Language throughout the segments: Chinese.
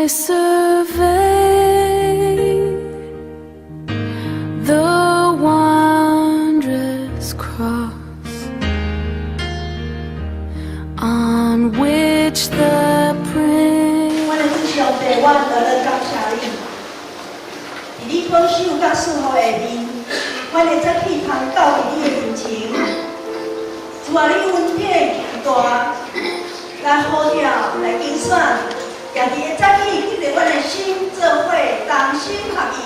I survey the wondrous cross on which the prince 我的主上帝，我多多感谢你。伫你保守甲赐福的面，我会早起通到伫你的面前。主啊，你恩典大，来呼召，来竞选，也伫个早起，记得我的心做伙，同心合意，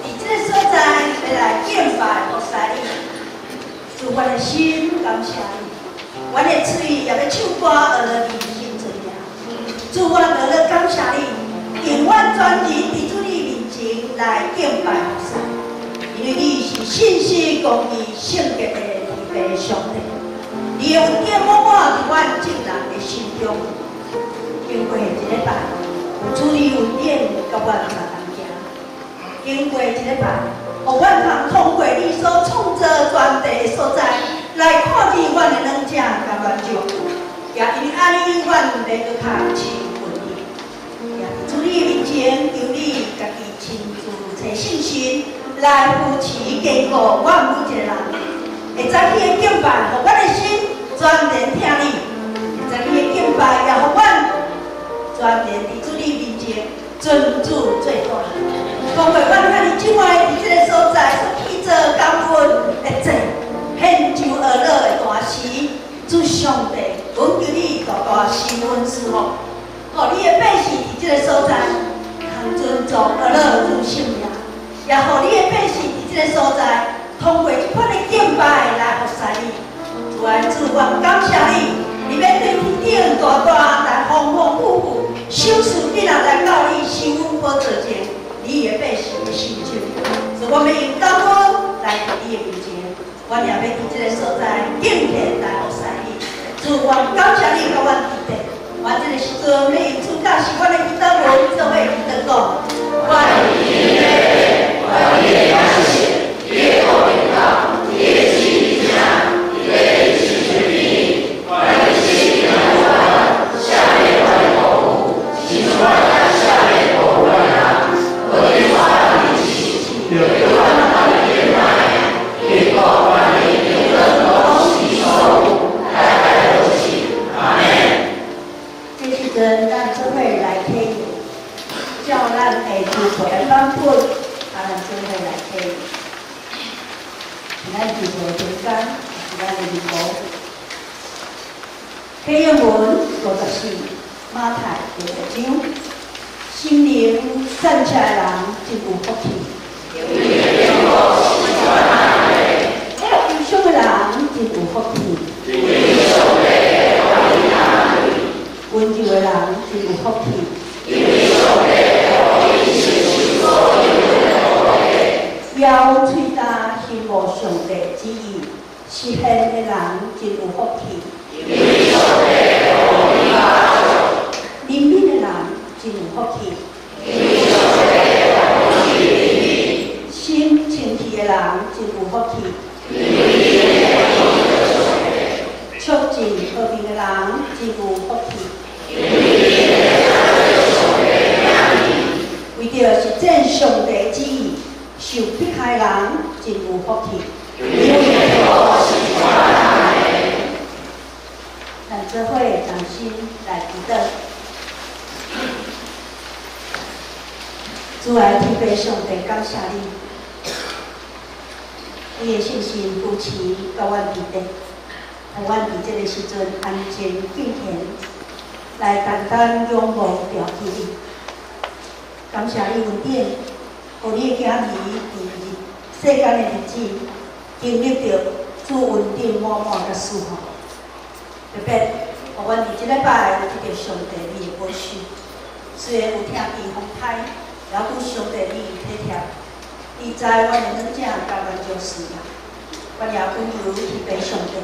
伫这个所在要来敬拜服侍你。主，我的心感谢你，我的嘴也要唱歌学了你的心尊名。主，我多多感谢你，永远专程伫主你面前来敬拜服侍，因为你是信实公义、圣洁的慈悲上帝。你的恩典满满伫阮众人的心中。经过一礼拜，有主你恩典甲阮相同行。经过一礼拜，互阮通通过你所创造全地的所在，来看见阮的软者甲软弱。也因为安尼，阮要搁较亲近你。也主你面前，由你家己亲自找信心来扶持坚固阮每一个人。会早起的敬拜，互阮的心全然听你；会早起的敬拜，也互阮全然伫主你面前尊主做大。讲话阮遐尼久爱伫这个所在所去做感恩的祭，献上乐的大时，主上帝，阮求你大大施恩赐福，互你的百姓伫这个所在通尊重乐主圣名，也互你的百姓伫这个所在。通过这款的敬拜来服侍你，主啊，主，我感谢你，你要对天顶大大来丰丰富富，手术必然来到你心温保证前，你的百姓的心中，所以我们用感恩来到你的面前，我也要伫这个所在敬虔来服侍你，主，我感谢你甲阮提点，我这个时阵要用主教是阮的祈祷文做伙祈祷讲，我的天父，我的感谢。耶和华，耶是之上，耶是之地，万事平安，下列万国物，其中万下列国万人，和平华的一起，有万的天麦，天国万民有任何其所物，代代都起，阿门。这时阵，咱做伙来听，叫咱下主做来反馈，咱做伙来听。咱自在平安，是咱的礼物。启应文54，马太第6章，心灵善起来的人真有福气。忧伤的人真有福气。温柔的人真有福气。腰嘴大。信无上帝旨意，实现的人真有福气。怜悯的人真有福气。心清气的人真有福气。促进和平的人真有福气。为着实践上帝旨意。受迫害人真有福气，咱做伙同心来祈祷。主爱天父上帝，感谢你，你的信心扶持甲阮伫地，互阮伫这个时阵安静敬虔，来单单仰望调起你。感谢你恩典。互你的囝儿伫世间的日子，经历着主恩典满满甲赐福，特别互阮伫这礼拜有得到上帝你的保守，虽然有听见风台，也拄上帝你体贴，你知阮的软者甲软弱事业，阮也恳求天父上帝，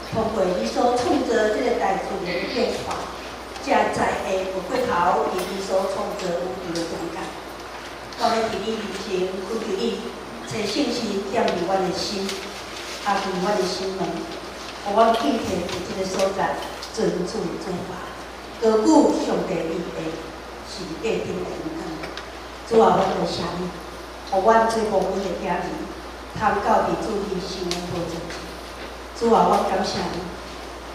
通过你所创造这个大自然的变化，这在下无过头，以你所创造有余的中间。我要伫你面前恳求你，找信心点入阮的心，打开阮的心门，互阮敬虔伫这个所在，尊主做法，高举上帝你的是。定的平安。主啊，阮多谢你，互阮做无阮的囝儿，通到伫主你心的保证前。主啊，阮感谢你，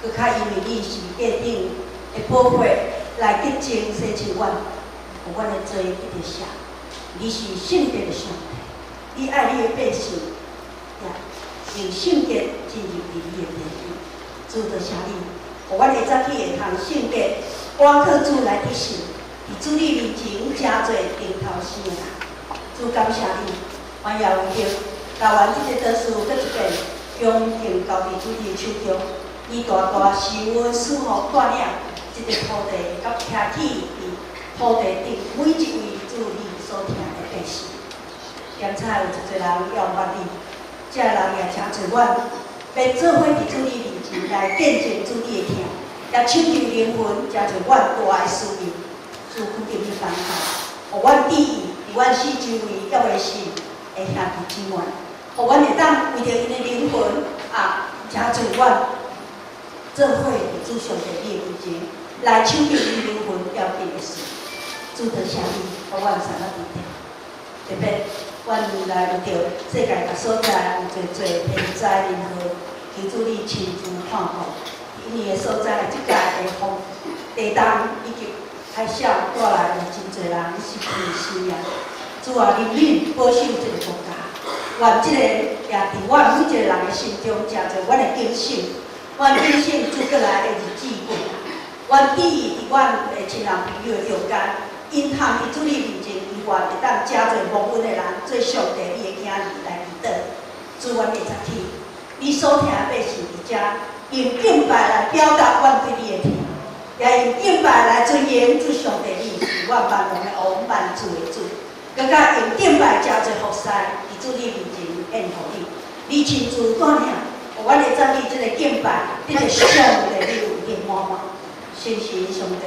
佮较因为你是界定的宝血来洁净洗净阮，互阮的罪一直赦。你是圣洁的上帝，你爱你的百姓，用圣洁进入你的殿里。主多谢你，互阮会早起会通圣洁，我靠主来得胜。伫主你面前真侪顶头生的人，主感谢你，阮也有着台湾这个得事，搁一遍恭敬交伫主你的手中。你大大是阮赐福带领这个土地，甲徛起伫土地顶每一位主你所听的百姓。兼且有一侪人仰捌你，这人也真侪阮，要做伙伫主你面前来见证主你的听，也抢救灵魂，真侪阮大的需要。主肯定你帮助，互阮第一，伫阮四周围约的是会兄弟姊妹，互阮会当为着因的灵魂真侪阮做伙伫主上帝你的面前来抢救因灵魂要紧的事。主多谢你，互阮三个弟弟，特别阮来遇到世界各所在有侪天灾人祸，求主你亲自看顾，因为的所在即届的风地动以及海啸带来有真侪人失去生命。主啊，怜悯保守这个国家，愿这个也伫阮每一个人的心中真侪阮的警醒，阮警醒主过来的日子过来，阮注意伫阮的亲人朋友的中间，因通伫主你面前，伊愿会当真侪蒙恩的人做上帝你的囝儿来祈祷。主，阮会早起，你所听的百姓伫遮，用敬拜来表达阮对你的听。也用敬拜来尊严主上帝，你是万万能的王，万主的主。更加用敬拜真侪服侍，伫主你面前献互你。你亲自带领，互阮会赞美这个敬拜，这个上帝你有灵满满。谢谢上帝，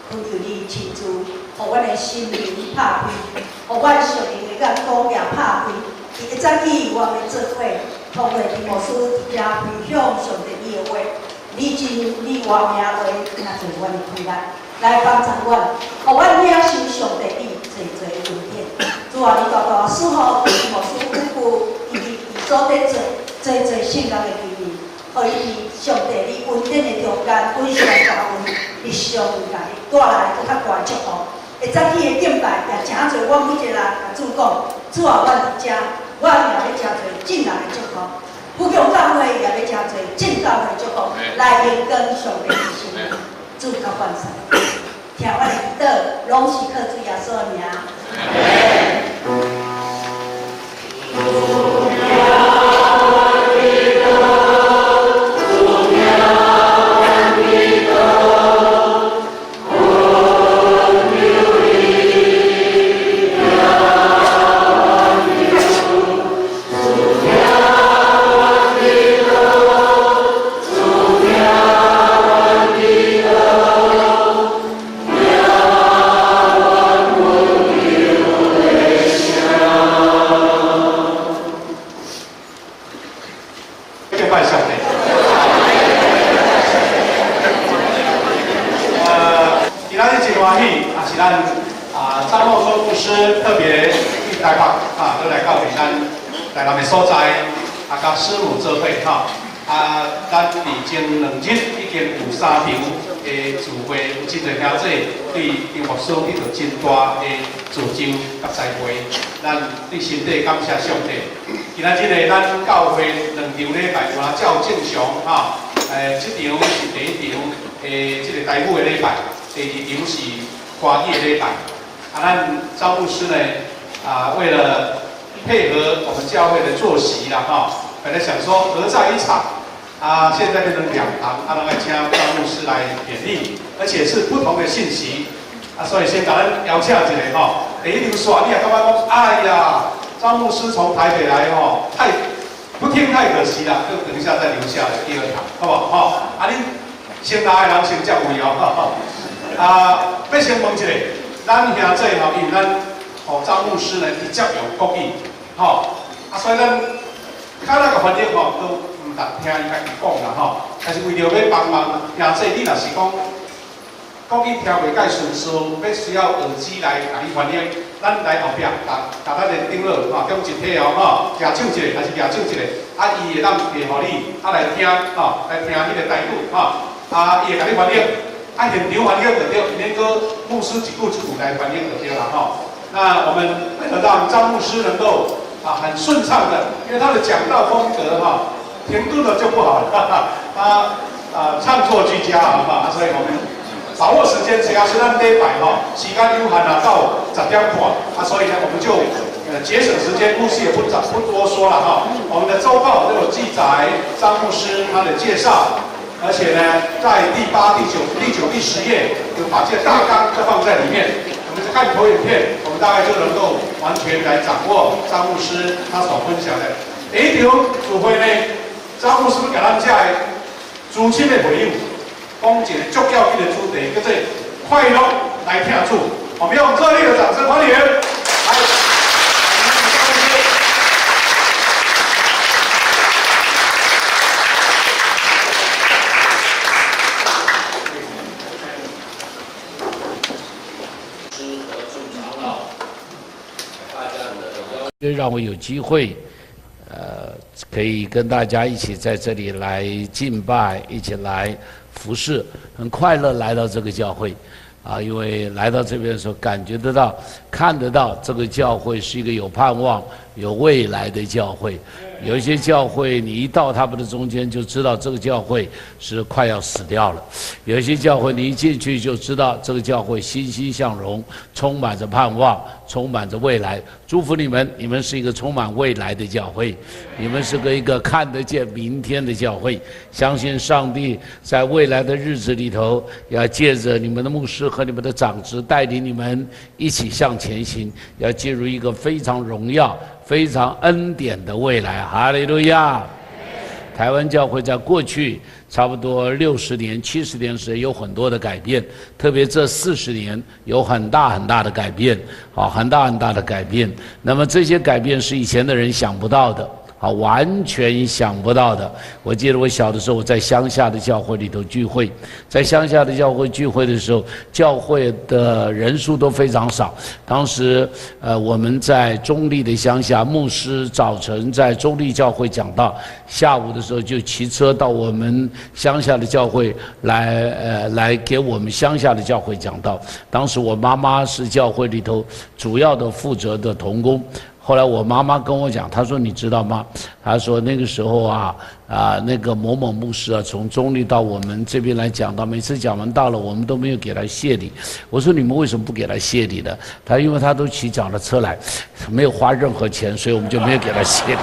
恳求你亲自，互阮的心灵拍开，互阮属灵的眼光也拍开。伊会早起，我们做伙，通过提摩斯伫遮分享上帝你的话。你话名话，真侪阮的困难，来帮助阮，互阮领受上帝你侪的恩典。主啊，你大大赐福提摩斯夫妇，以及伊所在做圣人的居民，互伊上帝你恩典的中间，本上大恩，日常甲伊带来更较大祝福。会早起的敬拜也真侪，阮每一个人甲主讲，主啊，阮伫遮，阮也要真侪正人的祝福。不共教会也要真侪正教会祝福，来荣光上帝的心，主甲万岁。听我的祈祷，拢是靠主耶稣的名。身体感谢上帝。今仔日咱教会2场礼拜，有照正常这场是第一场这个台语的礼拜，第二场是华语的礼拜。咱赵牧师呢为了配合我们教会的作息啦本来想说合在一场现在变成2堂，咱来请赵牧师来勉励，而且是不同的信息所以先甲咱邀请一下第一场说你也感觉讲，哎呀。张牧师从台北来太不听太可惜了，就等一下再留下来第2堂，好不好？恁先来的人先接位要先问一下，咱兄弟因为咱张牧师呢直接用国语，所以咱较那个翻译都唔值听伊家己讲啦但是为着要帮忙兄弟，你若是讲讲你听袂介顺序，要需要耳机来甲你反映。咱来后壁，甲咱的顶落吼，中一体哦吼，举手一个还是举手一个，伊会当给互你，来听吼，来听迄个台语吼，伊会甲你反映，现场反映就对，免搁牧师一句一句来反映就对啦吼。那我们为了让张牧师能够很顺畅的，因为他的讲道风格停顿了就不好了，他唱作俱佳好不好？所以我们把握时间，只要是咱礼拜时间有限到10点半所以呢，我们就节省时间，牧师也不多说了我们的周报都有记载张牧师他的介绍，而且呢，在第8、第9、第10页有把这个大纲都放在里面。我们看投影片，我们大概就能够完全来掌握张牧师他所分享的。第一场主会呢，张牧师给咱这主亲的回应。讲一个重要的主题，叫做快乐来听主。我们用热烈的掌声欢迎！来，让我有机会，可以跟大家一起在这里来敬拜，一起来服侍，很快乐来到这个教会，因为来到这边的时候，感觉得到、看得到，这个教会是一个有盼望、有未来的教会。有一些教会，你一到他们的中间，就知道这个教会是快要死掉了；有一些教会，你一进去就知道这个教会欣欣向荣，充满着盼望，充满着未来。祝福你们，你们是一个充满未来的教会，你们是一个看得见明天的教会。相信上帝在未来的日子里头，要借着你们的牧师和你们的长执，带领你们一起向前行，要进入一个非常荣耀、非常恩典的未来。哈利路亚！台湾教会在过去差不多60年、70年时有很多的改变，特别这40年有很大的改变，很大的改变。那么这些改变是以前的人想不到的。完全想不到的。我记得我小的时候，我在乡下的教会里头聚会，在乡下的教会聚会的时候，教会的人数都非常少。当时我们在中立的乡下，牧师早晨在中立教会讲道，下午的时候就骑车到我们乡下的教会来给我们乡下的教会讲道。当时我妈妈是教会里头主要的负责的同工。后来我妈妈跟我讲，她说你知道吗？她说那个时候那个某某牧师从中立到我们这边来讲到，每次讲完到了，我们都没有给他谢礼。我说你们为什么不给他谢礼呢？他因为他都骑脚踏车来，没有花任何钱，所以我们就没有给他谢礼。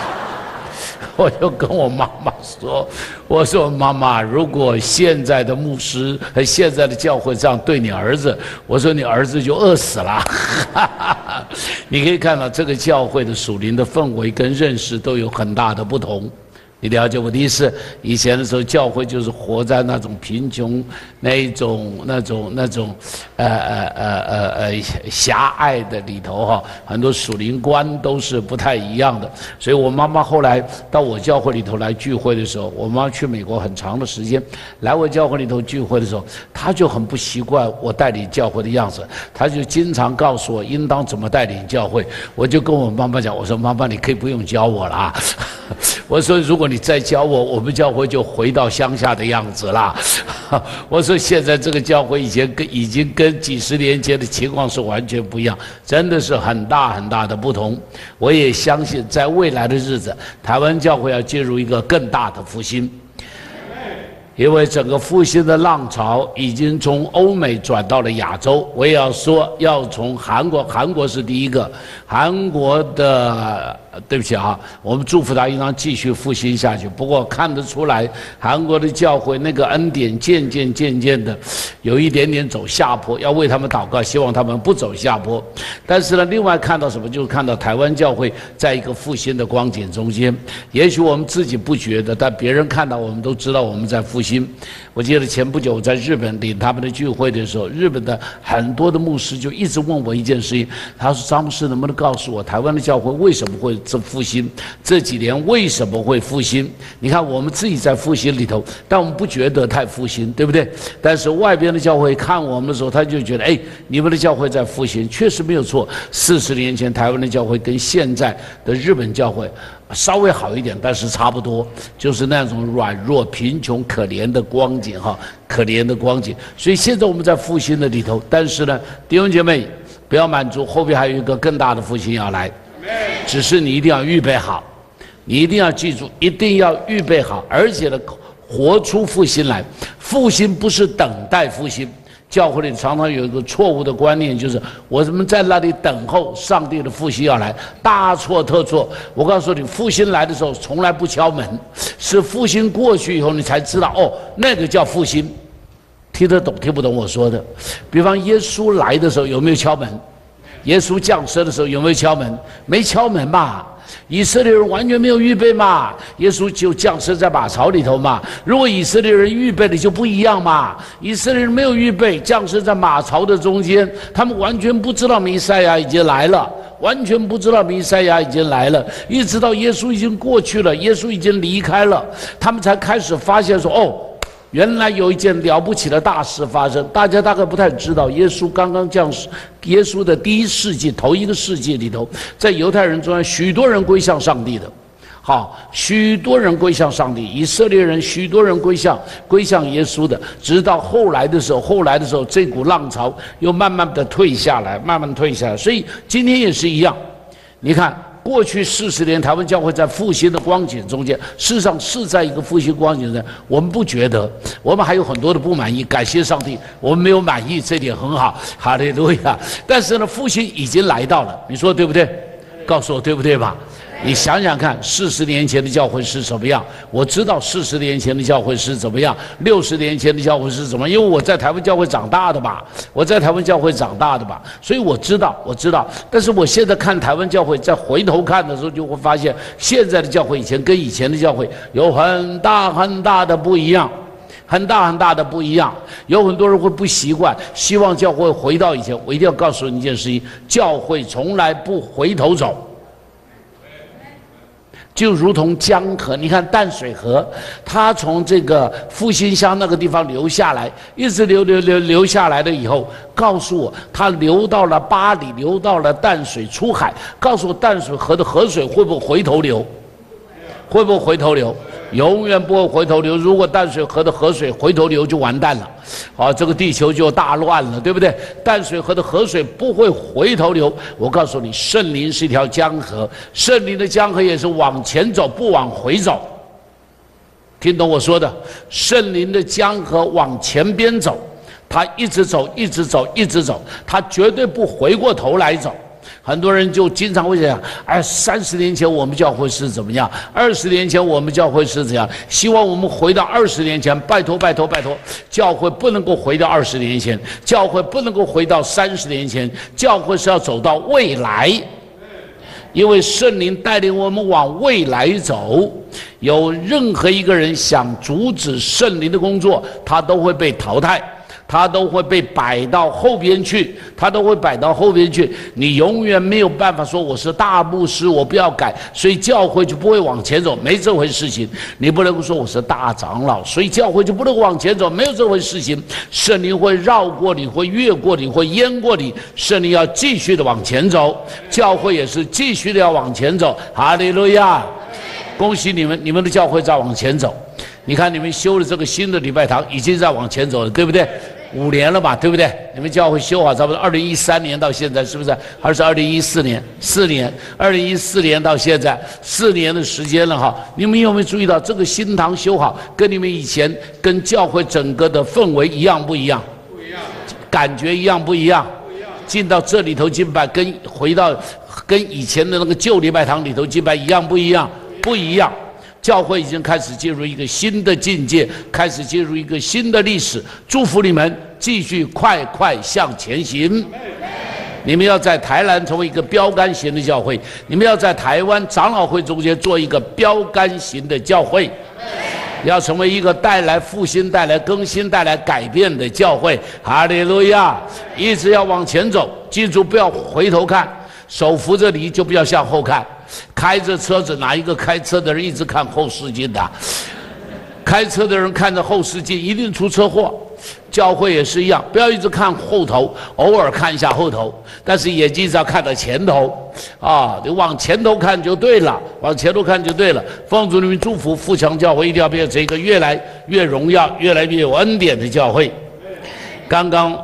我就跟我妈妈说，我说妈妈，如果现在的牧师和现在的教会这样对你儿子，我说你儿子就饿死了。你可以看到这个教会的属灵的氛围跟认识都有很大的不同。你了解我的意思？以前的时候，教会就是活在那种贫穷、那种狭隘的里头哈，很多属灵观都是不太一样的。所以我妈妈后来到我教会里头来聚会的时候，我妈去美国很长的时间，来我教会里头聚会的时候，她就很不习惯我带领教会的样子，她就经常告诉我应当怎么带领教会。我就跟我妈妈讲，我说妈妈，你可以不用教我了啊。我说如果你再教我，我们教会就回到乡下的样子啦。我说现在这个教会已经跟几十年前的情况是完全不一样，真的是很大的不同。我也相信在未来的日子，台湾教会要进入一个更大的复兴。因为整个复兴的浪潮已经从欧美转到了亚洲，我也要说，要从韩国是第一个，韩国的，对不起啊，我们祝福他应当继续复兴下去。不过看得出来，韩国的教会那个恩典渐渐的有一点点走下坡，要为他们祷告，希望他们不走下坡。但是呢，另外看到什么，就是看到台湾教会在一个复兴的光景中间。也许我们自己不觉得，但别人看到我们都知道我们在复兴。我记得前不久我在日本领他们的聚会的时候，日本的很多的牧师就一直问我一件事情，他说：“张牧师，能不能告诉我台湾的教会为什么会复兴？这几年为什么会复兴？你看我们自己在复兴里头，但我们不觉得太复兴，对不对？但是外边的教会看我们的时候，他就觉得，哎，你们的教会在复兴，确实没有错。40年前台湾的教会跟现在的日本教会稍微好一点，但是差不多，就是那种软弱、贫穷、可怜的光景哈，可怜的光景。所以现在我们在复兴的里头，但是呢，弟兄姐妹不要满足，后边还有一个更大的复兴要来，只是你一定要预备好，你一定要记住，一定要预备好，而且呢，活出复兴来。复兴不是等待复兴。教会里常常有一个错误的观念，就是我们在那里等候上帝的复兴要来，大错特错。我告诉你，复兴来的时候从来不敲门，是复兴过去以后你才知道，哦，那个叫复兴。听得懂听不懂我说的？比方耶稣来的时候有没有敲门？耶稣降生的时候有没有敲门？没敲门嘛。以色列人完全没有预备嘛，耶稣就降生在马槽里头嘛。如果以色列人预备的就不一样嘛，以色列人没有预备，降生在马槽的中间，他们完全不知道弥赛亚已经来了，完全不知道弥赛亚已经来了，一直到耶稣已经过去了，耶稣已经离开了，他们才开始发现说，哦，原来有一件了不起的大事发生。大家大概不太知道，耶稣刚刚降世，耶稣的第一世纪，头一个世纪里头，在犹太人中间，许多人归向上帝的。好，许多人归向上帝，以色列人许多人归向耶稣的，直到后来的时候，这股浪潮又慢慢的退下来，慢慢退下来。所以今天也是一样，你看。过去40年，台湾教会在复兴的光景中间，事实上是在一个复兴光景中，我们不觉得，我们还有很多的不满意。感谢上帝，我们没有满意，这点很好，哈利路亚。但是呢，复兴已经来到了，你说对不对？告诉我对不对吧？你想想看，40年前的教会是什么样？我知道40年前的教会是怎么样，60年前的教会是怎么样，因为我在台湾教会长大的嘛，所以我知道。但是我现在看台湾教会，再回头看的时候，就会发现现在的教会跟以前的教会有很大的不一样。很大的不一样，有很多人会不习惯，希望教会回到以前。我一定要告诉你一件事情：教会从来不回头走。就如同江河，你看淡水河，它从这个复兴乡那个地方流下来，一直流下来了以后，告诉我它流到了巴黎，流到了淡水出海。告诉我淡水河的河水会不会回头流？会不会回头流？永远不会回头流。如果淡水河的河水回头流，就完蛋了，好，这个地球就大乱了，对不对？淡水河的河水不会回头流。我告诉你，圣灵是一条江河，圣灵的江河也是往前走，不往回走。听懂我说的？圣灵的江河往前边走，它一直走，它绝对不回过头来走。很多人就经常会讲，哎，30年前我们教会是怎么样，20年前我们教会是怎样，希望我们回到20年前。拜托，教会不能够回到20年前，教会不能够回到30年前，教会是要走到未来，因为圣灵带领我们往未来走。有任何一个人想阻止圣灵的工作，他都会被淘汰，他都会被摆到后边去，你永远没有办法说我是大牧师，我不要改，所以教会就不会往前走，没这回事情。你不能够说我是大长老，所以教会就不能往前走，没有这回事情。圣灵会绕过你，会越过你，会淹过你，圣灵要继续的往前走，教会也是继续的要往前走。哈利路亚！恭喜你们，你们的教会在往前走。你看你们修了这个新的礼拜堂，已经在往前走了，对不对？5年了嘛，对不对？你们教会修好差不多2013年到现在，是不是？还是2014年？4年，2014年到现在4年的时间了哈。你们有没有注意到这个新堂修好，跟你们以前跟教会整个的氛围一样不一样？不一样。感觉一样不一样？不一样。进到这里头敬拜，回到以前的那个旧礼拜堂里头敬拜一样不一样？不一样。教会已经开始进入一个新的境界，开始进入一个新的历史。祝福你们继续快向前行。你们要在台南成为一个标杆型的教会，你们要在台湾长老会中间做一个标杆型的教会。要成为一个带来复兴、带来更新、带来改变的教会。哈利路亚！一直要往前走，记住不要回头看，手扶着犁就不要向后看。开着车子，哪一个开车的人一直看后视镜的？开车的人看着后视镜，一定出车祸。教会也是一样，不要一直看后头，偶尔看一下后头，但是眼睛是要看到前头啊！你往前头看就对了，往前头看就对了。奉主你们祝福富强教会一定要变成一个越来越荣耀、越来越有恩典的教会。刚刚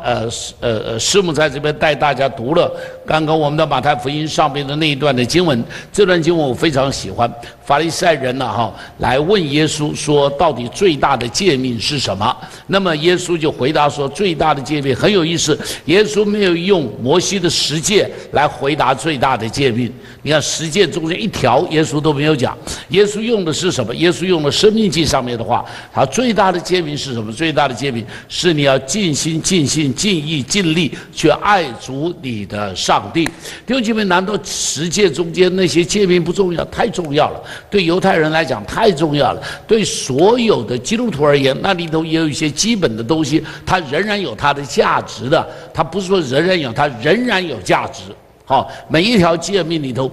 师母在这边带大家读了刚刚我们的马太福音上面的那一段的经文，这段经文我非常喜欢。法利赛人呢来问耶稣说，到底最大的诫命是什么？那么耶稣就回答说，最大的诫命很有意思，耶稣没有用摩西的十诫来回答最大的诫命。你看十诫中间一条耶稣都没有讲，耶稣用的是什么？耶稣用了申命记上面的话，他最大的诫命是什么？最大的诫命是你要尽心、尽性、尽意、尽力去爱主你的上帝。弟兄姐妹，难道十诫中间那些诫命不重要？太重要了，对犹太人来讲太重要了，对所有的基督徒而言，那里头也有一些基本的东西，它仍然有它的价值的。它不是说仍然有，它仍然有价值。好，每一条诫命里头，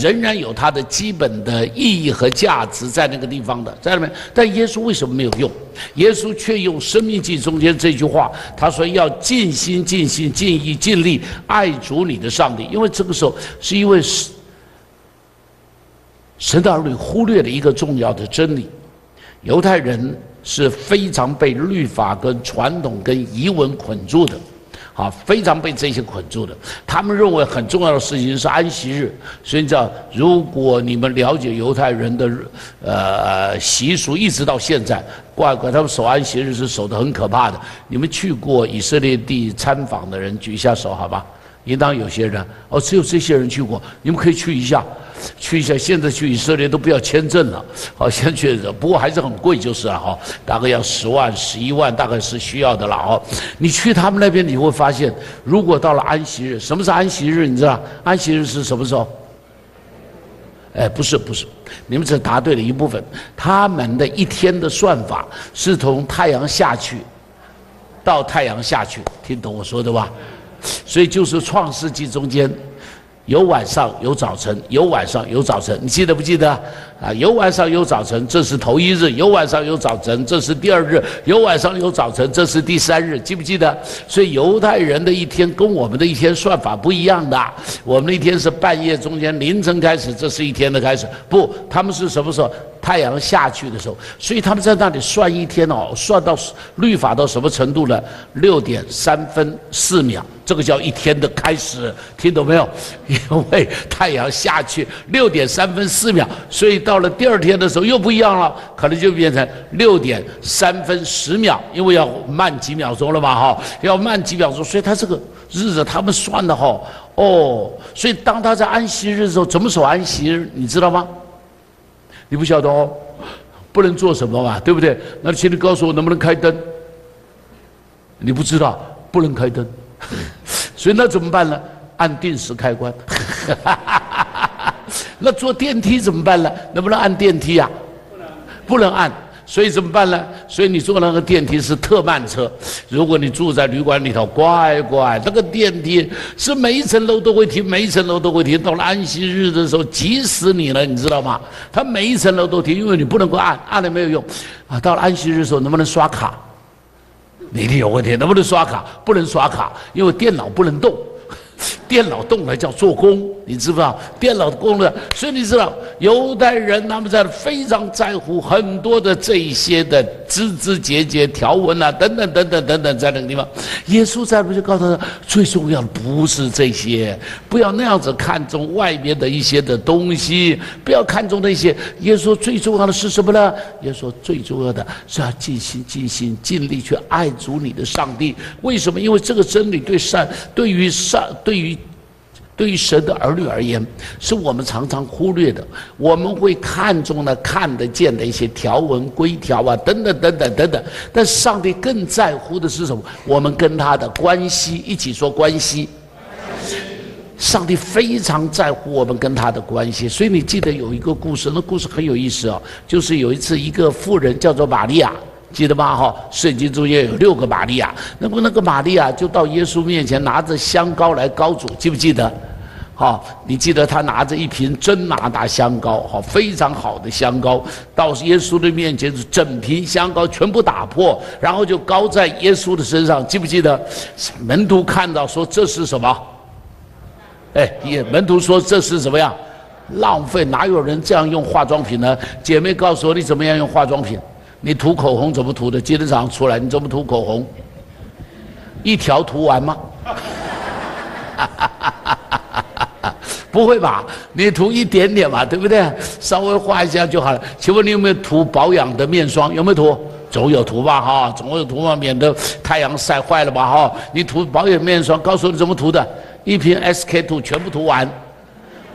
仍然有它的基本的意义和价值在那个地方的，在那边。但耶稣为什么没有用？耶稣却用申命记中间这句话，他说要尽心、尽性、尽意、尽力爱主你的上帝。因为这个时候是因为神的儿女忽略了一个重要的真理，犹太人是非常被律法跟传统跟遗文捆住的。非常被这些捆住的。他们认为很重要的事情是安息日，所以你知道，如果你们了解犹太人的习俗，一直到现在，怪他们守安息日是守得很可怕的。你们去过以色列地参访的人举一下手，好吧？应当有些人只有这些人去过，你们可以去一下。现在去以色列都不要签证了，先去，不过还是很贵，就是了大概要10万、11万，大概是需要的了你去他们那边，你会发现，如果到了安息日，什么是安息日？你知道安息日是什么时候？不是，你们只答对了一部分。他们的一天的算法是从太阳下去到太阳下去，听懂我说的吧？所以就是创世纪中间。有晚上有早晨，有晚上有早晨，你记得不记得有晚上有早晨，这是头一日；有晚上有早晨，这是第二日；有晚上有早晨，这是第3日，记不记得？所以犹太人的一天跟我们的一天算法不一样的。我们的一天是半夜中间凌晨开始，这是一天的开始。不，他们是什么时候？太阳下去的时候。所以他们在那里算一天算到律法到什么程度呢？6点3分4秒，这个叫一天的开始，听懂没有？因为太阳下去6点3分4秒，所以到了第二天的时候又不一样了，可能就变成6点3分10秒，因为要慢几秒钟了嘛要慢几秒钟，所以他这个日子他们算的所以当他在安息日的时候，怎么守安息日？你知道吗？你不晓得不能做什么嘛，对不对？那请你告诉我能不能开灯？你不知道，不能开灯，所以那怎么办呢？按定时开关。那坐电梯怎么办呢？能不能按电梯啊？不能按。所以怎么办呢？所以你坐那个电梯是特慢车。如果你住在旅馆里头，乖，那个电梯是每一层楼都会停，每一层楼都会停。到了安息日的时候，急死你了，你知道吗？它每一层楼都停，因为你不能够按了没有用到了安息日的时候，能不能刷卡？你一定有问题，能不能刷卡？不能刷卡，因为电脑不能动。电脑动了叫做工，你知不知道？电脑动了，所以你知道犹太人他们在非常在乎很多的这一些的枝节条文等等，在那个地方，耶稣在不就告诉他，最重要的不是这些，不要那样子看重外面的一些的东西，不要看重那些。耶稣最重要的是什么呢？耶稣最重要的是要尽心尽力去爱主你的上帝。为什么？因为这个真理对于神的儿女而言，是我们常常忽略的。我们会看重看得见的一些条文规条等等，但上帝更在乎的是什么？我们跟他的关系，一起说关系。上帝非常在乎我们跟他的关系，所以你记得有一个故事，那故事很有意思哦，就是有一次一个妇人叫做玛利亚，记得吗？哈，圣经中间有6个玛利亚，那个玛利亚就到耶稣面前拿着香膏来膏主，记不记得？好，你记得他拿着一瓶真哪吒香膏，好，非常好的香膏，到耶稣的面前，整瓶香膏全部打破，然后就膏在耶稣的身上，记不记得？门徒看到说这是什么？门徒说这是怎么样？浪费，哪有人这样用化妆品呢？姐妹告诉我，你怎么样用化妆品？你涂口红怎么涂的？今天早上出来，你怎么涂口红？一条涂完吗？不会吧？你涂一点点嘛，对不对？稍微画一下就好了。请问你有没有涂保养的面霜？有没有涂？总有涂吧，哈，总有涂嘛，免得太阳晒坏了吧，哈。你涂保养面霜，告诉你怎么涂的？一瓶 SK2 全部涂完，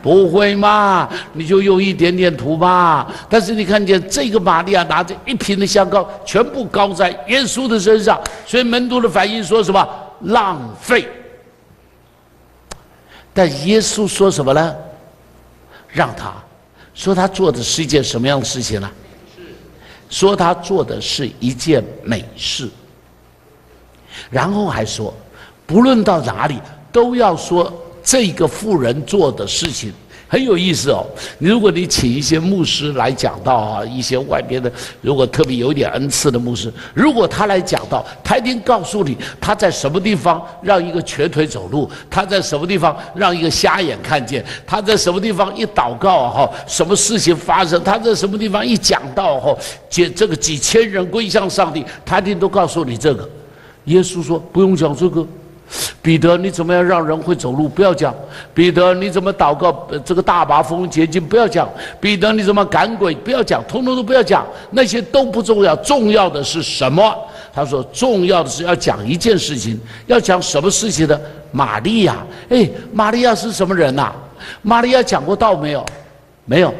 不会嘛？你就用一点点涂吧。但是你看见这个玛利亚拿着一瓶的香膏，全部膏在耶稣的身上，所以门徒的反应说什么？浪费。但耶稣说什么呢？让他说他做的是一件什么样的事情呢？说他做的是一件美事，然后还说，不论到哪里都要说这个妇人做的事情。很有意思哦。如果你请一些牧师来讲道啊，一些外边的，如果特别有一点恩赐的牧师，如果他来讲道，他一定告诉你他在什么地方让一个瘸腿走路，他在什么地方让一个瞎眼看见，他在什么地方一祷告哈，什么事情发生，他在什么地方一讲道哈，这个几千人归向上帝，他一定都告诉你这个。耶稣说不用讲这个。彼得，你怎么样让人会走路？不要讲。彼得，你怎么祷告这个大麻风洁净？不要讲。彼得，你怎么赶鬼？不要讲，通通都不要讲，那些都不重要。重要的是什么？他说，重要的是要讲一件事情。要讲什么事情呢？玛利亚。玛利亚是什么人呐？玛利亚讲过道没有？没有。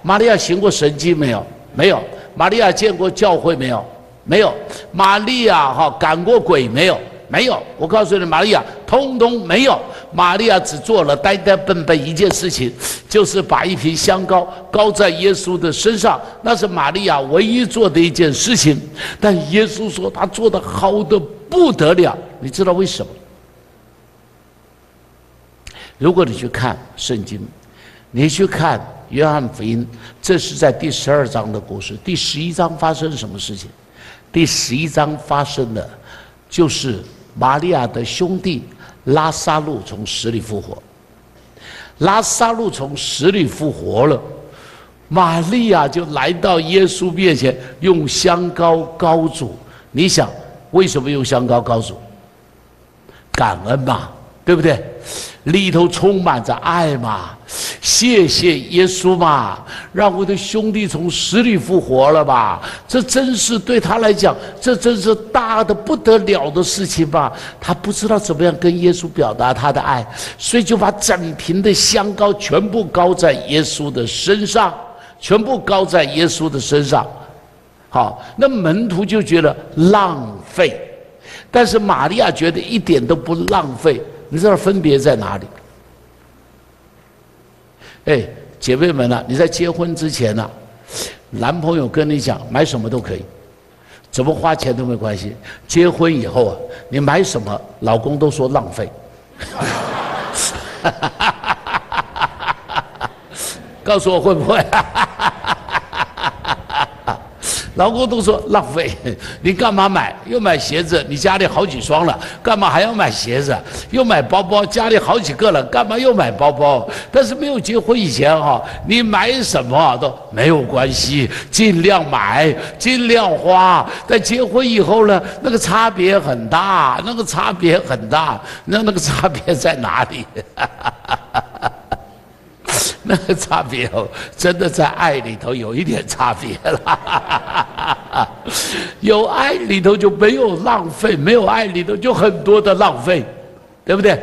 玛利亚行过神迹没有？没有。玛利亚见过教会没有？没有。玛利亚赶过鬼没有？没有。我告诉你，玛利亚通通没有。玛利亚只做了呆呆笨笨一件事情，就是把一瓶香膏膏在耶稣的身上，那是玛利亚唯一做的一件事情。但耶稣说他做得好得不得了，你知道为什么？如果你去看圣经，你去看约翰福音，这是在第12章的故事。第11章发生什么事情？第11章发生的就是玛利亚的兄弟拉撒路从死里复活。拉撒路从死里复活了，玛利亚就来到耶稣面前，用香膏膏主。你想为什么用香膏膏主？感恩嘛，对不对？里头充满着爱嘛，谢谢耶稣嘛，让我的兄弟从死里复活了吧，这真是对他来讲，这真是大的不得了的事情吧。他不知道怎么样跟耶稣表达他的爱，所以就把整瓶的香膏全部膏在耶稣的身上，全部膏在耶稣的身上。好，那门徒就觉得浪费，但是玛利亚觉得一点都不浪费。你知道分别在哪里？姐妹们啊，你在结婚之前啊，男朋友跟你讲买什么都可以，怎么花钱都没关系。结婚以后啊，你买什么，老公都说浪费。告诉我会不会？老公都说浪费，你干嘛买？又买鞋子，你家里好几双了，干嘛还要买鞋子？又买包包，家里好几个了，干嘛又买包包？但是没有结婚以前你买什么都没有关系，尽量买，尽量花。但结婚以后呢，那个差别很大，那个差别很大，那个差别在哪里？那个差别真的在爱里头有一点差别了。有爱里头就没有浪费，没有爱里头就很多的浪费，对不对？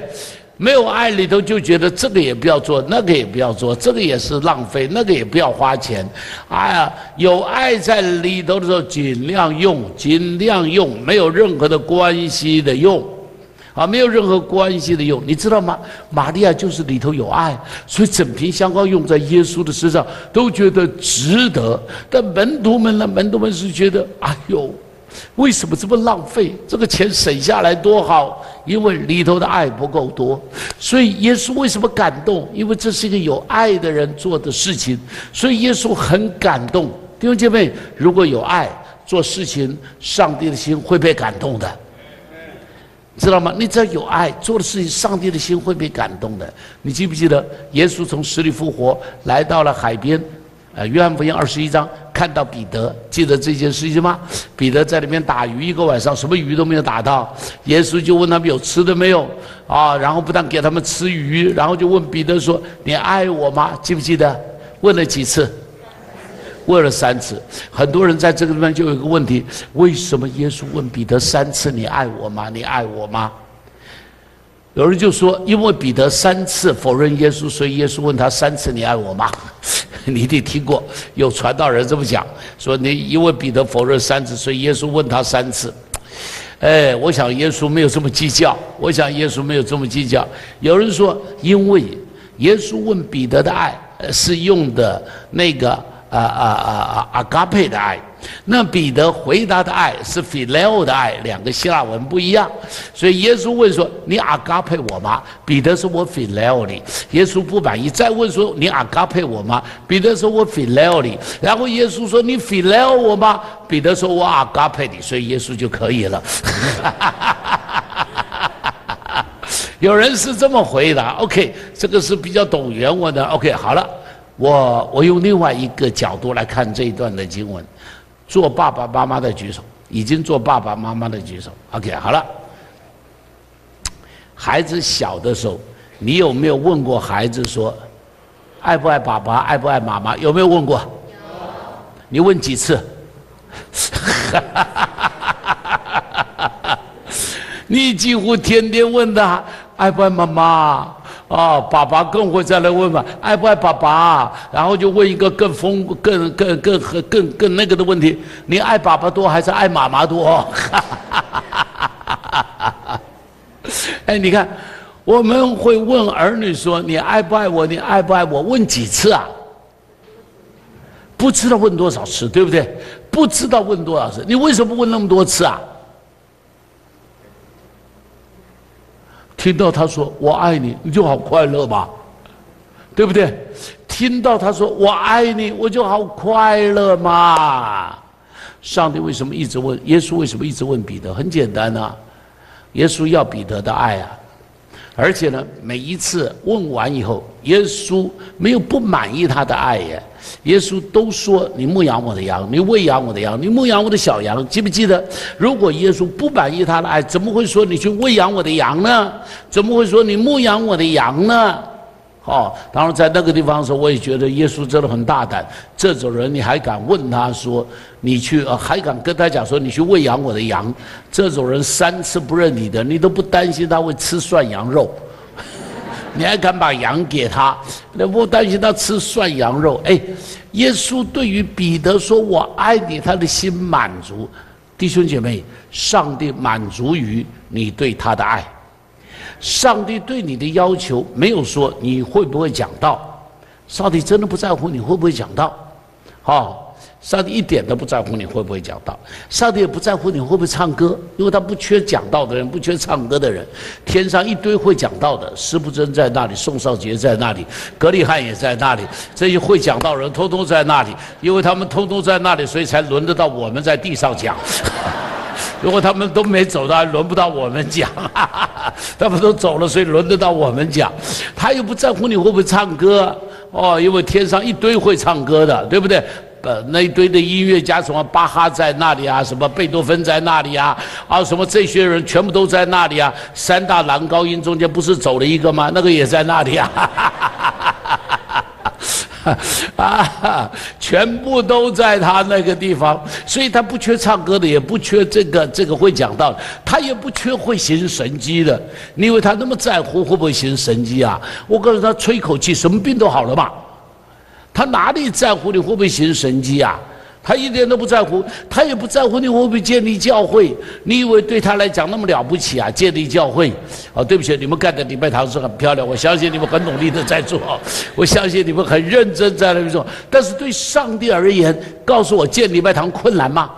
没有爱里头就觉得这个也不要做，那个也不要做，这个也是浪费，那个也不要花钱。有爱在里头的时候，尽量用，尽量用，没有任何的关系的用。啊，没有任何关系的用，你知道吗？玛利亚就是里头有爱，所以整瓶香膏用在耶稣的身上，都觉得值得。但门徒们呢？门徒们是觉得，哎呦，为什么这么浪费？这个钱省下来多好，因为里头的爱不够多。所以耶稣为什么感动？因为这是一个有爱的人做的事情，所以耶稣很感动。弟兄姐妹，如果有爱做事情，上帝的心会被感动的，知道吗？你只要有爱做的事情，上帝的心会被感动的。你记不记得耶稣从死里复活，来到了海边？约翰福音21章看到彼得，记得这件事情吗？彼得在里面打鱼，一个晚上什么鱼都没有打到，耶稣就问他们有吃的没有啊？然后不但给他们吃鱼，然后就问彼得说：“你爱我吗？”记不记得？问了几次？问了3次。很多人在这个地方就有一个问题：为什么耶稣问彼得3次：“你爱我吗？你爱我吗？”有人就说，因为彼得3次否认耶稣，所以耶稣问他3次：“你爱我吗？”你一定听过有传道人这么讲，说你因为彼得否认3次，所以耶稣问他3次。我想耶稣没有这么计较。有人说，因为耶稣问彼得的爱是用的那个阿嘎佩的爱，那彼得回答的爱是 phileo 的爱，两个希腊文不一样，所以耶稣问说：“你阿嘎佩我吗？”彼得说：“我 phileo 你。”耶稣不满意，再问说：“你阿嘎佩我吗？”彼得说：“我 phileo 你。”然后耶稣说：“你 phileo 我吗？”彼得说：“我阿嘎佩你。”所以耶稣就可以了。有人是这么回答 ，OK， 这个是比较懂原文的。OK， 好了。我用另外一个角度来看这一段的经文，做爸爸妈妈的举手，已经做爸爸妈妈的举手。OK， 好了。孩子小的时候，你有没有问过孩子说，爱不爱爸爸，爱不爱妈妈？有没有问过？有。你问几次？你几乎天天问他爱不爱妈妈。爸爸更会再来问嘛，爱不爱爸爸？然后就问一个更那个的问题：你爱爸爸多还是爱妈妈多？你看，我们会问儿女说：“你爱不爱我？你爱不爱我？”问几次啊？不知道问多少次，对不对？不知道问多少次，你为什么问那么多次啊？听到他说“我爱你”，你就好快乐嘛，对不对？听到他说“我爱你”，我就好快乐嘛。上帝为什么一直问？耶稣为什么一直问彼得？很简单啊，耶稣要彼得的爱啊。而且呢，每一次问完以后，耶稣没有不满意他的爱耶。耶稣都说：“你牧养我的羊，你喂养我的羊，你牧养我的小羊。”记不记得？如果耶稣不满意他的爱，怎么会说你去喂养我的羊呢？怎么会说你牧养我的羊呢？当然在那个地方的时候，我也觉得耶稣真的很大胆。这种人你还敢问他说你去还敢跟他讲说你去喂养我的羊？这种人3次不认你的，你都不担心他会吃涮羊肉。你还敢把羊给他？那不担心他吃涮羊肉？耶稣对于彼得说“我爱你”，他的心满足。弟兄姐妹，上帝满足于你对他的爱。上帝对你的要求没有说你会不会讲道，上帝真的不在乎你会不会讲道。上帝一点都不在乎你会不会讲道，上帝也不在乎你会不会唱歌，因为他不缺讲道的人，不缺唱歌的人。天上一堆会讲道的，施布真在那里，宋少杰在那里，格里汉也在那里，这些会讲道的人通通在那里，因为他们通通在那里，所以才轮得到我们在地上讲。如果他们都没走到，轮不到我们讲。他们都走了，所以轮得到我们讲。他又不在乎你会不会唱歌因为天上一堆会唱歌的，对不对？那一堆的音乐家，什么巴哈在那里啊，什么贝多芬在那里啊，什么这些人全部都在那里啊。3大男高音中间不是走了一个吗？那个也在那里啊。全部都在他那个地方，所以他不缺唱歌的，也不缺这个会讲道的，他也不缺会行神迹的。你以为他那么在乎会不会行神迹啊？我告诉他，吹口气，什么病都好了嘛。他哪里在乎你会不会行神迹啊？他一点都不在乎，他也不在乎你会不会建立教会。你以为对他来讲那么了不起啊？建立教会？哦，对不起，你们盖的礼拜堂是很漂亮，我相信你们很努力的在做，我相信你们很认真在那边做。但是对上帝而言，告诉我建礼拜堂困难吗？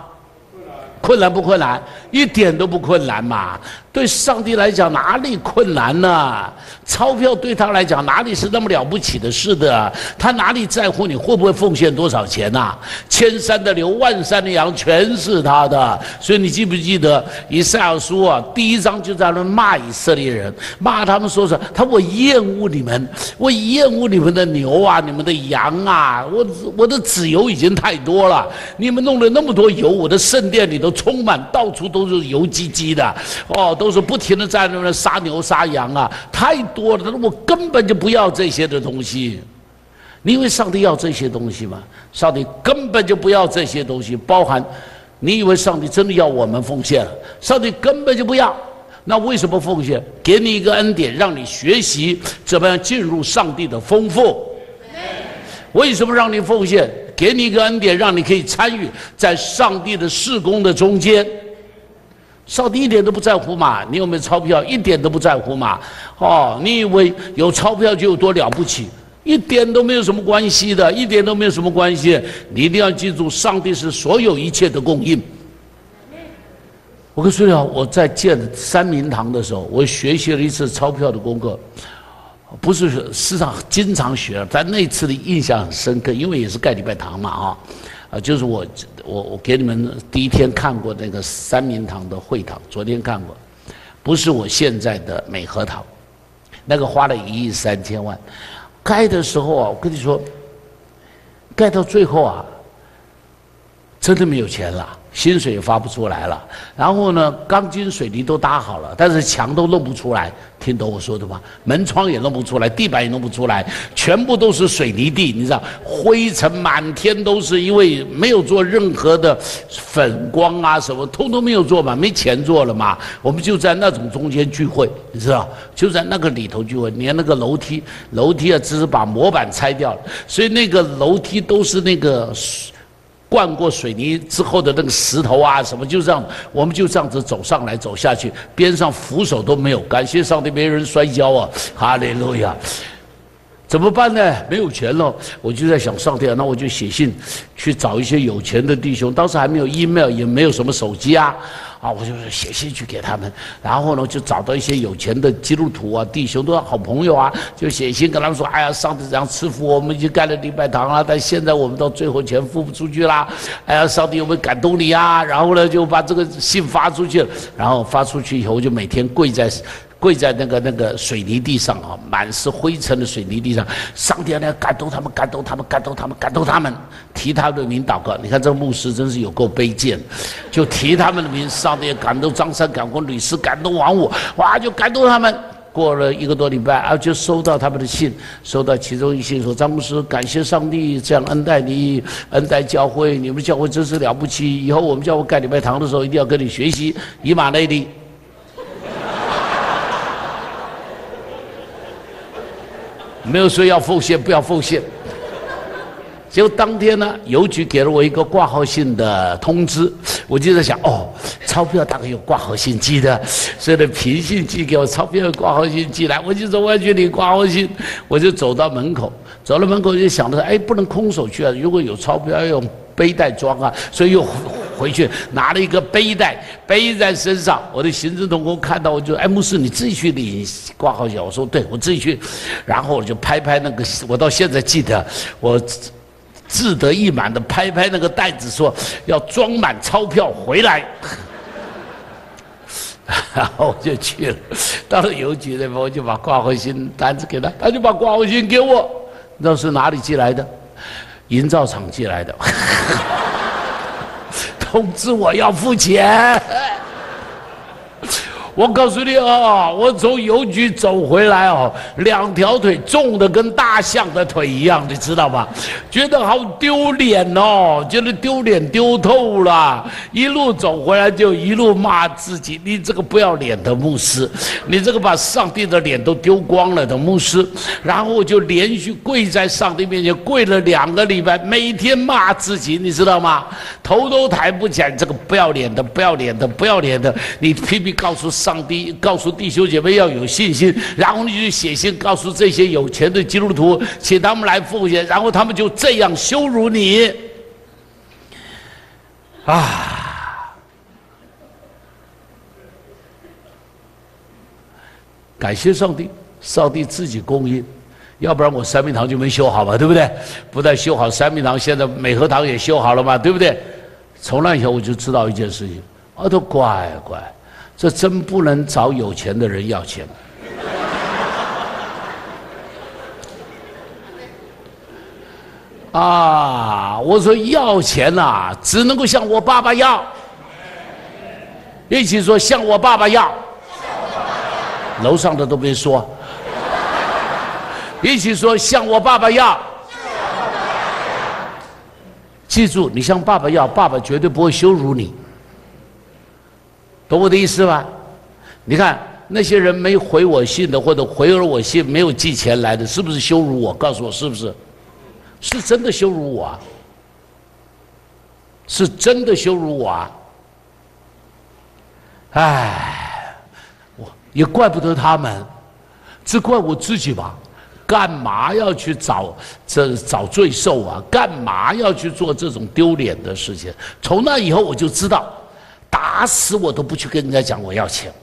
困难不困难？一点都不困难嘛！对上帝来讲，哪里困难呢？钞票对他来讲，哪里是那么了不起的事的？他哪里在乎你会不会奉献多少钱呐？千山的牛，万山的羊，全是他的。所以你记不记得以赛亚书啊？第1章就在那骂以色列人，骂他们说是我厌恶你们，我厌恶你们的牛啊，你们的羊啊，我的脂油已经太多了，你们弄了那么多油，我的圣殿里头充满，到处都是油唧唧的，哦，都是不停的在那边杀牛杀羊啊，太多了。我根本就不要这些的东西。你以为上帝要这些东西吗？上帝根本就不要这些东西，包含你以为上帝真的要我们奉献？上帝根本就不要。那为什么奉献？给你一个恩典，让你学习怎么样进入上帝的丰富。为什么让你奉献？给你一个恩典，让你可以参与在上帝的事工的中间。上帝一点都不在乎嘛，你有没有钞票一点都不在乎嘛。哦，你以为有钞票就有多了不起？一点都没有什么关系的，一点都没有什么关系。你一定要记住，上帝是所有一切的供应。我跟你说，我在建三明堂的时候，我学习了一次钞票的功课，不是事实上经常学，但那次的印象很深刻，因为也是盖礼拜堂嘛就是我给你们第一天看过那个三明堂的会堂，昨天看过，不是我现在的美和堂，那个花了1亿3千万，盖的时候啊，我跟你说，盖到最后啊，真的没有钱了。薪水也发不出来了，然后呢，钢筋水泥都搭好了，但是墙都弄不出来，听懂我说的吗？门窗也弄不出来，地板也弄不出来，全部都是水泥地，你知道，灰尘满天都是，因为没有做任何的粉光啊什么，通通没有做嘛，没钱做了嘛，我们就在那种中间聚会，你知道，就在那个里头聚会，连那个楼梯啊，只是把模板拆掉了，所以那个楼梯都是那个灌过水泥之后的那个石头啊什么，就这样，我们就这样子走上来走下去，边上扶手都没有，感谢上帝没人摔跤啊，哈利路亚！怎么办呢？没有钱了，我就在想上帝啊，那我就写信去找一些有钱的弟兄，当时还没有 email， 也没有什么手机啊，我就写信去给他们，然后呢就找到一些有钱的基督徒啊，弟兄都是好朋友啊，就写信跟他们说，哎呀，上帝这样赐福我们，已经盖了礼拜堂了，但现在我们到最后钱付不出去啦，哎呀，上帝有没有感动你啊？然后呢就把这个信发出去了，然后发出去以后就每天跪在那个水泥地上啊，满是灰尘的水泥地上，上帝呢感动他们，提他们的名祷告。你看这个牧师真是有够卑贱，就提他们的名，上帝感动张三，感动吕氏，感动王五，哇，就感动他们。过了1个多礼拜就收到他们的信，收到其中一信说，张牧师，感谢上帝这样恩待你，恩待教会，你们教会真是了不起，以后我们教会盖礼拜堂的时候一定要跟你学习，以马内利。没有说要奉献，不要奉献。结果当天呢，邮局给了我一个挂号信的通知，我就在想，钞票大概有挂号信寄的，所以呢，平信寄给我，钞票有挂号信寄来，我就说我要去领挂号信，我就走到门口，走到门口就想着，不能空手去啊，如果有钞票要用背带装啊，所以又回去拿了一个背带背在身上。我的行政同工看到我就，牧师你自己去领挂号信，我说对，我自己去，然后我就拍那个，我到现在记得我志得意满的拍那个袋子，说要装满钞票回来。然后我就去了，到了邮局那边，我就把挂号信单子给他，他就把挂号信给我。你知道是哪里寄来的？营造厂寄来的。通知我要付钱。我告诉你哦，我从邮局走回来哦，2条腿重的跟大象的腿一样，你知道吗？觉得好丢脸哦，觉得丢脸丢透了。一路走回来就一路骂自己：你这个不要脸的牧师，你这个把上帝的脸都丢光了的牧师。然后我就连续跪在上帝面前跪了2个礼拜，每天骂自己，你知道吗？头都抬不起来，这个不要脸的，不要脸的，不要脸的！你拼命告诉上帝，告诉弟兄姐妹要有信心，然后你就写信告诉这些有钱的基督徒，请他们来奉献，然后他们就这样羞辱你啊！感谢上帝，上帝自己供应，要不然我三明堂就没修好嘛，对不对？不但修好三明堂，现在美和堂也修好了嘛，对不对？从那以后我就知道一件事情，我都乖，这真不能找有钱的人要钱。啊！我说要钱啊，只能够向我爸爸要。一起说向我爸爸要。楼上的都别说。一起说向我爸爸要。记住，你向爸爸要，爸爸绝对不会羞辱你。懂我的意思吧？你看那些人没回我信的，或者回了我信没有寄钱来的，是不是羞辱我？告诉我是不是？是真的羞辱我啊！是真的羞辱我啊！唉，我也怪不得他们，只怪我自己吧。干嘛要去找罪受啊？干嘛要去做这种丢脸的事情？从那以后我就知道，打死我都不去跟人家讲我要钱。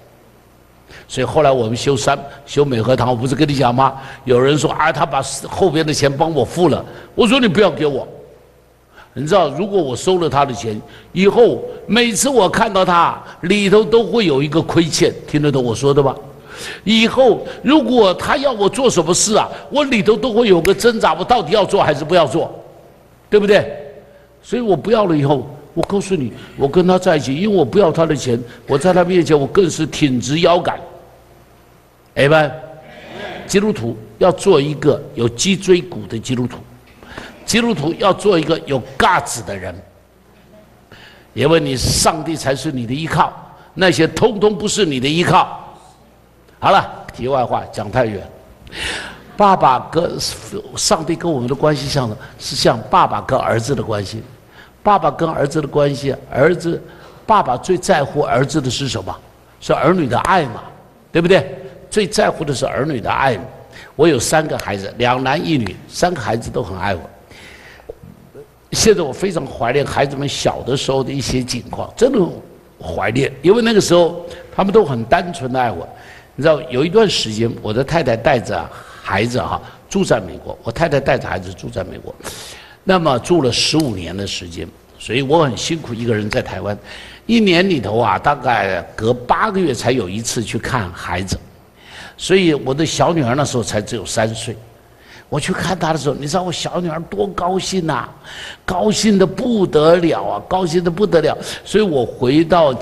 所以后来我们修美和堂，我不是跟你讲吗？有人说啊，他把后边的钱帮我付了。我说你不要给我。你知道，如果我收了他的钱，以后每次我看到他里头都会有一个亏欠，听得懂我说的吧？以后如果他要我做什么事啊，我里头都会有个挣扎，我到底要做还是不要做，对不对？所以我不要了以后，我告诉你，我跟他在一起，因为我不要他的钱，我在他面前我更是挺直腰杆。哎们，基督徒要做一个有脊椎骨的基督徒，基督徒要做一个有架子的人，因为你上帝才是你的依靠，那些通通不是你的依靠。好了，题外话讲太远。爸爸跟上帝跟我们的关系是像爸爸跟儿子的关系。爸爸跟儿子的关系，爸爸最在乎儿子的是什么？是儿女的爱嘛，对不对？最在乎的是儿女的爱嘛。我有3个孩子，2男1女，3个孩子都很爱我。现在我非常怀念孩子们小的时候的一些景况，真的怀念，因为那个时候他们都很单纯的爱我。你知道，有一段时间，我的太太带着孩子住在美国，我太太带着孩子住在美国，那么住了15年的时间，所以我很辛苦一个人在台湾，1年里头大概隔8个月才有一次去看孩子，所以我的小女儿那时候才只有3岁。我去看她的时候，你知道我小女儿多高兴啊，高兴得不得了啊，高兴得不得了。所以我回到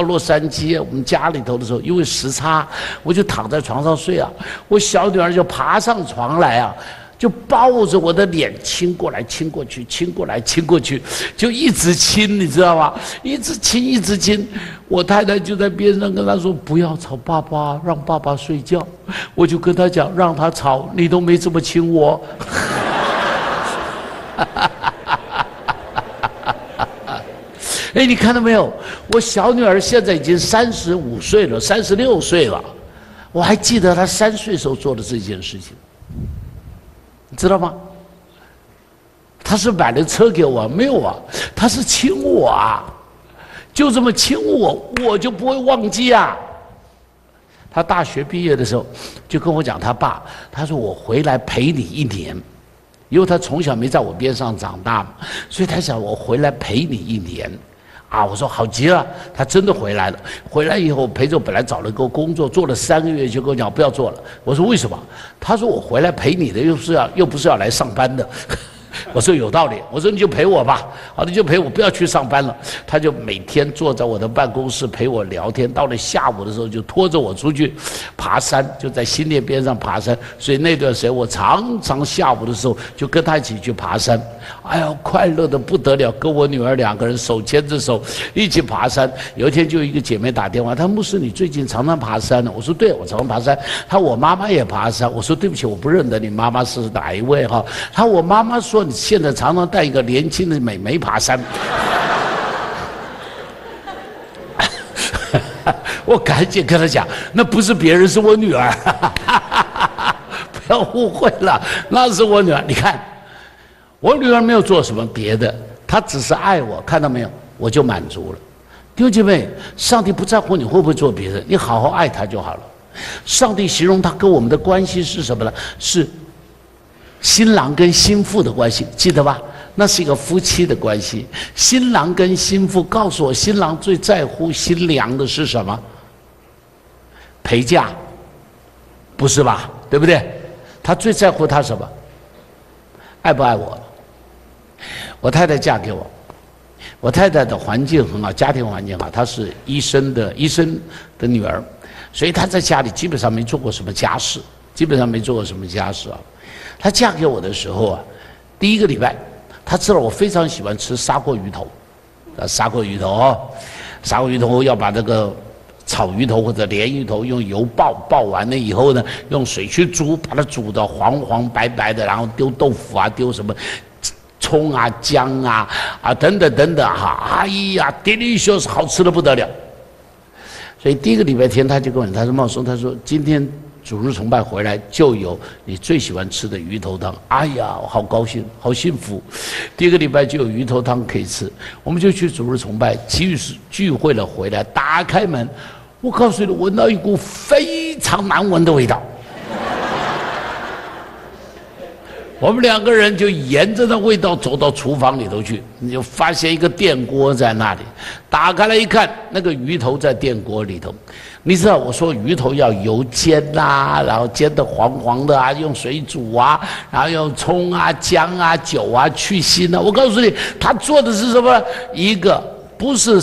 洛杉矶，我们家里头的时候，因为时差，我就躺在床上睡啊。我小女儿就爬上床来啊，就抱着我的脸亲过来亲过去，亲过来亲过去，就一直亲，你知道吗？一直亲一直亲。我太太就在边上跟她说：“不要吵爸爸，让爸爸睡觉。”我就跟她讲：“让他吵，你都没这么亲我。”哎，你看到没有？我小女儿现在已经35岁了，36岁了，我还记得她3岁时候做的这件事情。你知道吗？他是买了车给我，没有啊？他是亲我啊，就这么亲我，我就不会忘记啊。他大学毕业的时候就跟我讲，他爸，他说我回来陪你1年，因为他从小没在我边上长大嘛，所以他想我回来陪你1年。啊，我说好极了，他真的回来了。回来以后陪着我，本来找了个工作，做了3个月，就跟我讲不要做了。我说为什么？他说我回来陪你的，又不是要来上班的。我说有道理，我说你就陪我吧，好，你就陪我，不要去上班了。他就每天坐在我的办公室陪我聊天，到了下午的时候就拖着我出去爬山，就在新店边上爬山。所以那段时间我常常下午的时候就跟他一起去爬山，哎呀，快乐的不得了，跟我女儿2个人手牵着手一起爬山。有一天就一个姐妹打电话，她说牧师你最近常常爬山呢？我说对，我常常爬山。她说我妈妈也爬山。我说对不起，我不认得你妈妈是哪一位哈？她说我妈妈说你现在常常带一个年轻的美眉爬山。我赶紧跟她讲，那不是别人，是我女儿。不要误会了，那是我女儿。你看，我女儿没有做什么别的，她只是爱我，看到没有？我就满足了。弟兄姐妹，上帝不在乎你会不会做别的，你好好爱他就好了。上帝形容他跟我们的关系是什么呢？是新郎跟新妇的关系，记得吧？那是一个夫妻的关系。新郎跟新妇，告诉我，新郎最在乎新娘的是什么？陪嫁，不是吧？对不对？他最在乎他什么？爱不爱我？我太太嫁给我。我太太的环境很好，家庭环境好，她是医生的女儿，所以她在家里基本上没做过什么家事，啊。她嫁给我的时候啊，第1个礼拜，她知道我非常喜欢吃砂锅鱼头，砂锅鱼头要把这个炒鱼头或者鲢鱼头用油爆完了以后呢，用水去煮，把它煮到黄黄白白的，然后丢豆腐啊，丢什么葱啊、姜啊等等哈，哎呀 ，delicious， 好吃的不得了。所以第1个礼拜天，他就跟我讲，他说茂松，他说今天主日崇拜回来就有你最喜欢吃的鱼头汤，哎呀，我好高兴，好幸福。第1个礼拜就有鱼头汤可以吃，我们就去主日崇拜，聚会了回来，打开门，我告诉你，闻到一股非常难闻的味道。我们2个人就沿着那味道走到厨房里头去，你就发现一个电锅在那里，打开来一看，那个鱼头在电锅里头。你知道我说鱼头要油煎啊，然后煎得黄黄的啊，用水煮啊，然后用葱啊、姜啊、酒啊去腥啊。我告诉你，他做的是什么？一个不是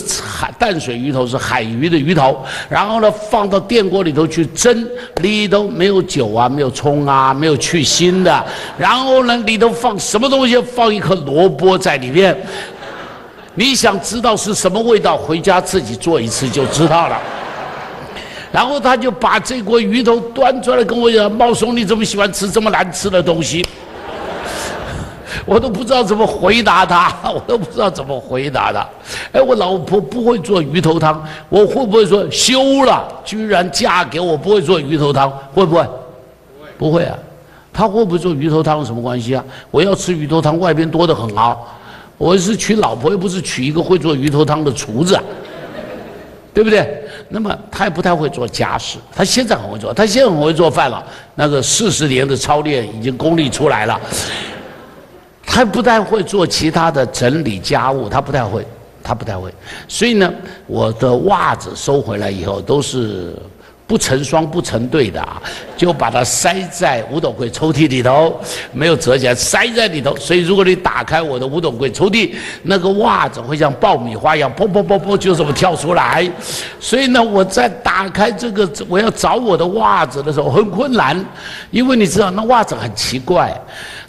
淡水鱼头，是海鱼的鱼头，然后呢放到电锅里头去蒸，里头没有酒啊，没有葱啊，没有去腥的，然后呢里头放什么东西？放一颗萝卜在里面。你想知道是什么味道，回家自己做一次就知道了。然后他就把这锅鱼头端出来跟我讲：“茂松，你怎么喜欢吃这么难吃的东西？”我都不知道怎么回答他，哎，我老婆不会做鱼头汤，我会不会说休了？居然嫁给我不会做鱼头汤，会不会？不会啊。他会不会做鱼头汤有什么关系啊？我要吃鱼头汤，外边多得很啊。我是娶老婆，又不是娶一个会做鱼头汤的厨子，对不对？那么他也不太会做家事，他现在很会做，他现在很会做饭了。那个40年的操练已经功力出来了。他不太会做其他的整理家务，他不太会。所以呢，我的袜子收回来以后都是不成双不成对的啊，就把它塞在五斗柜抽屉里头，没有折起来，塞在里头。所以如果你打开我的五斗柜抽屉，那个袜子会像爆米花一样，砰砰砰砰就这么跳出来。所以呢，我在打开这个我要找我的袜子的时候很困难，因为你知道那袜子很奇怪。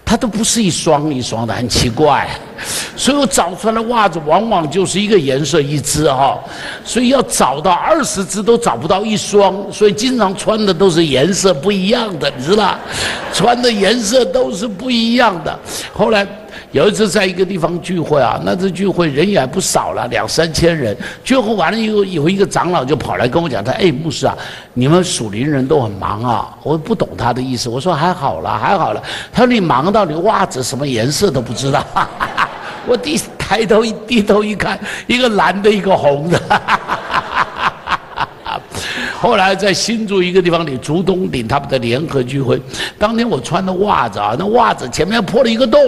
它都不是一双一双的，很奇怪，所以我找出来的袜子往往就是一个颜色一只哈，所以要找到20只都找不到一双，所以经常穿的都是颜色不一样的，你知道，穿的颜色都是不一样的。后来有一次在一个地方聚会啊，那次聚会人也还不少了，2、3千人。聚会完了以后，有一个长老就跑来跟我讲，他牧师啊，你们属灵人都很忙啊。我不懂他的意思，我说还好了。他说你忙到你袜子什么颜色都不知道。我抬头低头一看，一个蓝的，一个红的。后来在新竹一个地方里，竹东岭他们的联合聚会，当天我穿的袜子啊，那袜子前面破了一个洞，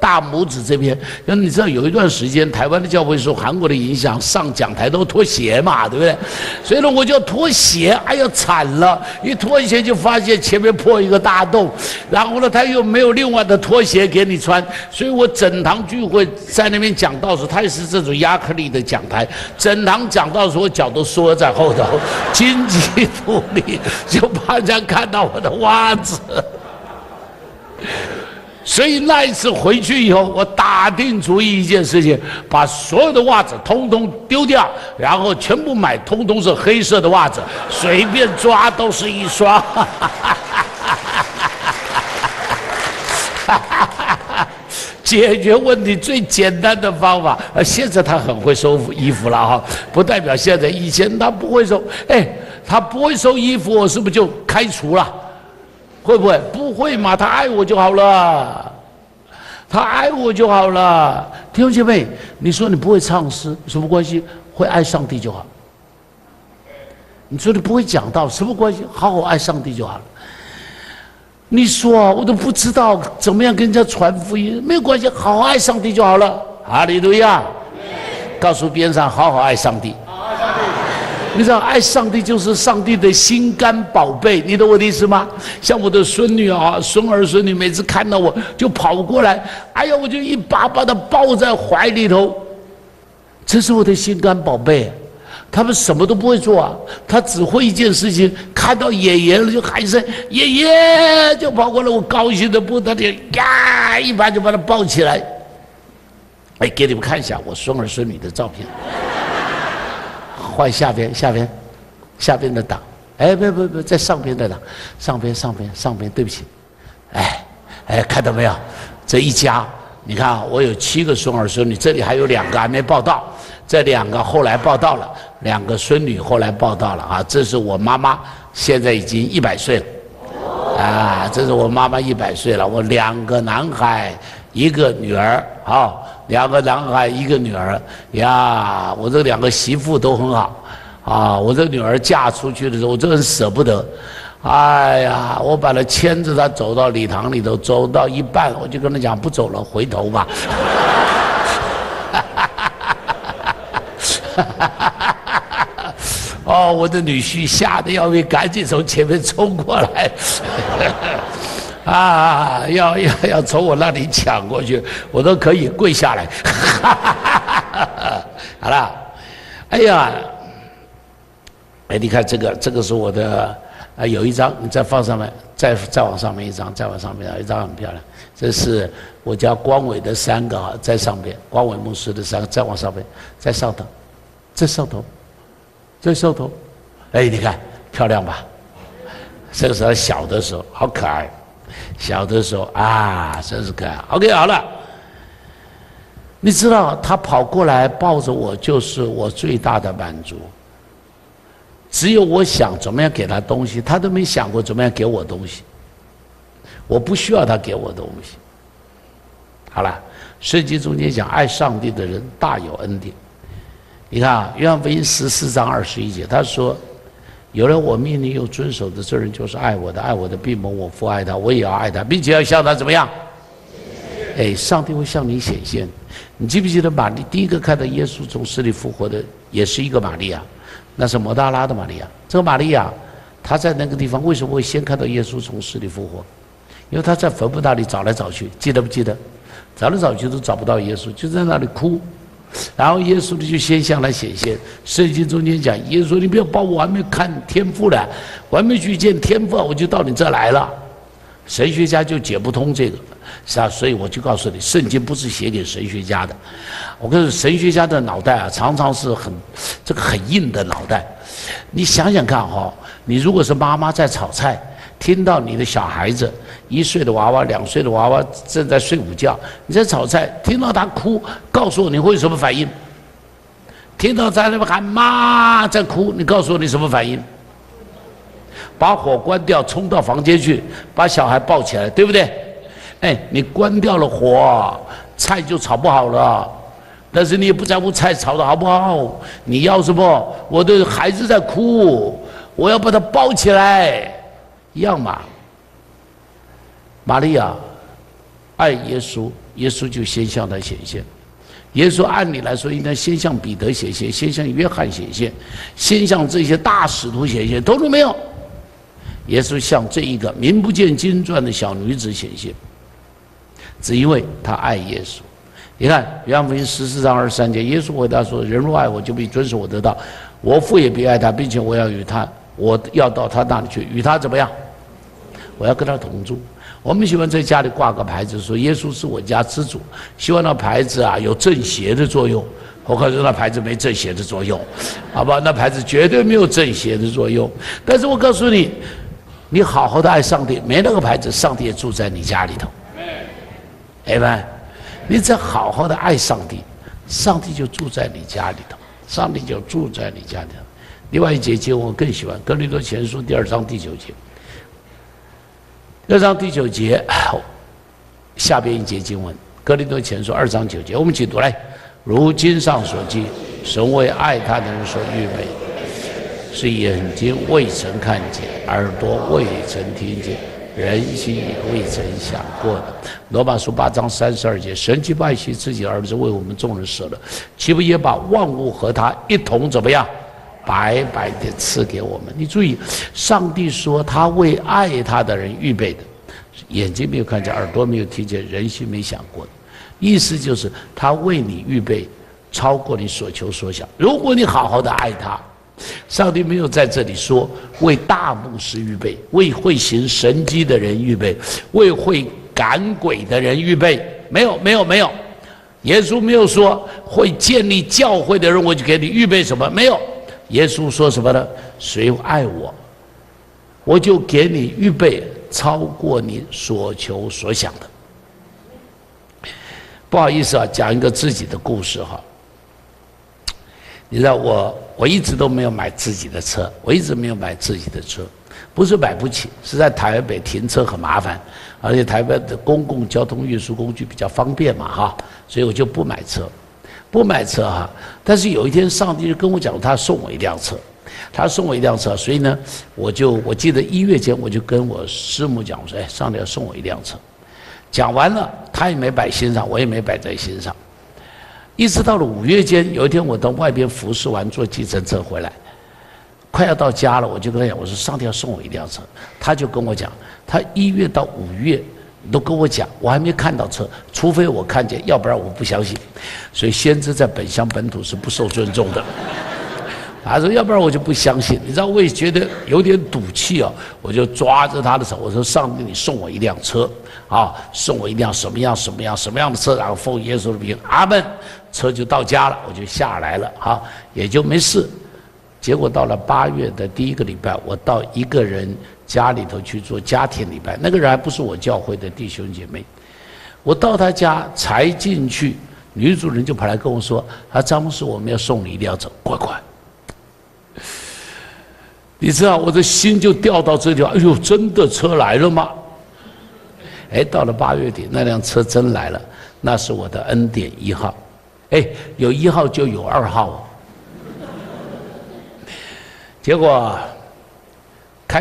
大拇指这边。因为你知道有一段时间台湾的教会受韩国的影响，上讲台都脱鞋嘛，对不对？所以呢，我就脱鞋，哎呀惨了！一脱鞋就发现前面破一个大洞，然后呢，他又没有另外的拖鞋给你穿，所以我整堂聚会在那边讲道时，他也是这种亚克力的讲台，整堂讲道时，我脚都缩在后头，金鸡独立，就怕人家看到我的袜子。所以那一次回去以后，我打定主意一件事情，把所有的袜子通通丢掉，然后全部买通通是黑色的袜子，随便抓都是一双。解决问题最简单的方法，现在他很会收衣服了哈，不代表现在，以前他不会收，他不会收衣服，我是不是就开除了？会不会？不会嘛，他爱我就好了，他爱我就好了。弟兄姐妹，你说你不会唱诗，什么关系？会爱上帝就好。你说你不会讲道，什么关系？好好爱上帝就好了。你说我都不知道怎么样跟人家传福音，没有关系，好好爱上帝就好了。哈利路亚！告诉边上，好好爱上帝。你知道，爱上帝就是上帝的心肝宝贝，你懂我的意思吗？像我的孙女啊、孙儿孙女，每次看到我就跑过来，哎呀，我就一把把她抱在怀里头。这是我的心肝宝贝。他们什么都不会做啊，他只会一件事情，看到爷爷了就喊一声爷爷，就跑过来，我高兴的不得了呀，一把就把他抱起来。给你们看一下我孙儿孙女的照片。换下边的档，不，在上边的档，上边，对不起，看到没有？这一家，你看啊，我有7个孙儿孙女，这里还有2个还没报到，这2个后来报到了，2个孙女后来报到了啊。这是我妈妈，现在已经100岁了，啊，这是我妈妈100岁了。我2个男孩，1个女儿，好。2个男孩1个女儿呀，我这2个媳妇都很好啊。我这女儿嫁出去的时候，我真很舍不得。哎呀，我把她牵着她走到礼堂里头，走到一半，我就跟她讲不走了，回头吧。哦，我的女婿吓得要命，赶紧从前面冲过来。啊，要从我那里抢过去，我都可以跪下来。好了，哎呀，你看这个是我的，有一张，你再放上面，再往上面一张，再往上面一张很漂亮。这是我家光伟的3个啊，在上边，光伟牧师的3个，再往上面，在上头，在上头，你看漂亮吧？这个是他小的时候，好可爱。小的时候啊，真是可爱。OK， 好了。你知道他跑过来抱着我，就是我最大的满足。只有我想怎么样给他东西，他都没想过怎么样给我东西。我不需要他给我东西。好了，圣经中间讲，爱上帝的人大有恩典。你看啊，约翰福音14章21节，他说。有了我命令又遵守的，这人就是爱我的，爱我的必蒙我父爱他，我也要爱他，并且要向他怎么样？上帝会向你显现。你记不记得玛丽第一个看到耶稣从死里复活的，也是一个玛利亚，那是抹大拉的玛利亚。这个玛利亚，她在那个地方为什么会先看到耶稣从死里复活？因为她在坟墓那里找来找去，记得不记得？找来找去都找不到耶稣，就在那里哭。然后耶稣就先向他显现。圣经中间讲，耶稣说：“你不要把我还没看天父了，我还没去见天父，我就到你这来了。”神学家就解不通这个，是啊，所以我就告诉你，圣经不是写给神学家的。我跟你说，神学家的脑袋啊，常常是很硬的脑袋。你想想看哈，你如果是妈妈在炒菜，听到你的小孩子1岁的娃娃、2岁的娃娃正在睡午觉，你在炒菜，听到他哭，告诉我你会有什么反应？听到在那边喊妈在哭，你告诉我你什么反应？把火关掉，冲到房间去，把小孩抱起来，对不对？你关掉了火，菜就炒不好了。但是你也不在乎菜炒的好不好，你要什么？我的孩子在哭，我要把他抱起来。一样嘛，玛利亚爱耶稣，耶稣就先向他显现。耶稣按理来说应该先向彼得显现，先向约翰显现，先向这些大使徒显现，都没有。耶稣向这一个名不见经传的小女子显现，只因为他爱耶稣。你看约翰福音14章23节，耶稣回答说：“人若爱我，就必遵守我的道，我父也必爱他，并且我要到他那里去，与他怎么样？我要跟他同住。”我们喜欢在家里挂个牌子，说耶稣是我家之主，希望那牌子啊有正邪的作用。我告诉你，那牌子没正邪的作用，好吧？那牌子绝对没有正邪的作用。但是我告诉你，你好好的爱上帝，没那个牌子，上帝也住在你家里头。哎们，你只要好好的爱上帝，上帝就住在你家里头，上帝就住在你家里头。另外一节经文我更喜欢，哥林多前书2章第9节。2章第9节，下边一节经文，哥林多前书2章9节，我们一起读来。如经上所记，神为爱他的人所预备，是眼睛未曾看见，耳朵未曾听见，人心也未曾想过的。罗马书8章32节，神既不爱惜自己的儿子为我们众人舍了，岂不也把万物和他一同怎么样？白白的赐给我们。你注意，上帝说他为爱他的人预备的，眼睛没有看见，耳朵没有听见，人心没想过的。意思就是他为你预备超过你所求所想。如果你好好的爱他，上帝没有在这里说为大牧师预备，为会行神迹的人预备，为会赶鬼的人预备，没有。耶稣没有说会建立教会的人我就给你预备什么，没有。耶稣说什么呢？谁爱我，我就给你预备超过你所求所想的。不好意思啊，讲一个自己的故事哈。你知道我一直都没有买自己的车，不是买不起，是在台北停车很麻烦，而且台北的公共交通运输工具比较方便嘛哈，所以我就不买车哈。但是有一天上帝就跟我讲，他送我一辆车，所以呢，我记得1月间我就跟我师母讲，我说，上帝要送我一辆车。讲完了，他也没摆心上，我也没摆在心上。一直到了5月间，有一天我到外边服侍完，坐计程车回来，快要到家了，我就跟他讲，我说上帝要送我一辆车。他就跟我讲，他1月到5月都跟我讲，我还没看到车，除非我看见，要不然我不相信。所以先知在本乡本土是不受尊重的。他说要不然我就不相信。你知道我也觉得有点赌气啊，我就抓着他的手，我说上帝你送我一辆车啊，送我一辆什么样的车，然后奉耶稣的名，阿门。车就到家了，我就下来了啊，也就没事。结果到了8月的第1个礼拜，我到一个人家里头去做家庭礼拜，那个人还不是我教会的弟兄姐妹。我到他家才进去，女主人就跑来跟我说：“张牧师，我们要送你一辆车，快！”你知道我的心就掉到这条，哎呦，真的车来了吗？到了8月底，那辆车真来了，那是我的恩典1号。有1号就有2号。结果开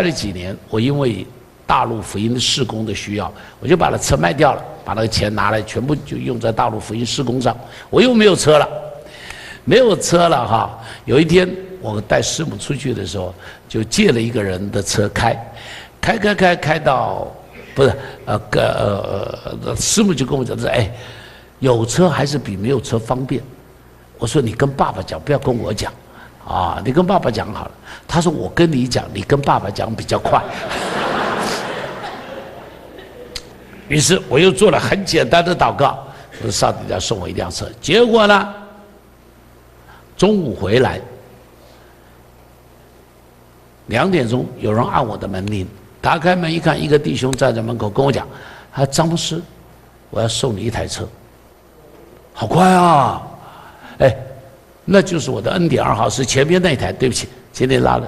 了几年，我因为大陆福音的事工的需要，我就把那车卖掉了，把那个钱拿来全部就用在大陆福音事工上，我又没有车了哈。有一天我带师母出去的时候，就借了一个人的车开到，不是师母就跟我讲说，有车还是比没有车方便。我说你跟爸爸讲，不要跟我讲啊，你跟爸爸讲好了。他说我跟你讲，你跟爸爸讲比较快。于是我又做了很简单的祷告，我说上帝要送我一辆车。结果呢，中午回来2点钟，有人按我的门铃，打开门一看，一个弟兄站在门口跟我讲，张牧师，我要送你一台车。好快啊！那就是我的恩典2号，是前面那一台，对不起，今天拉了，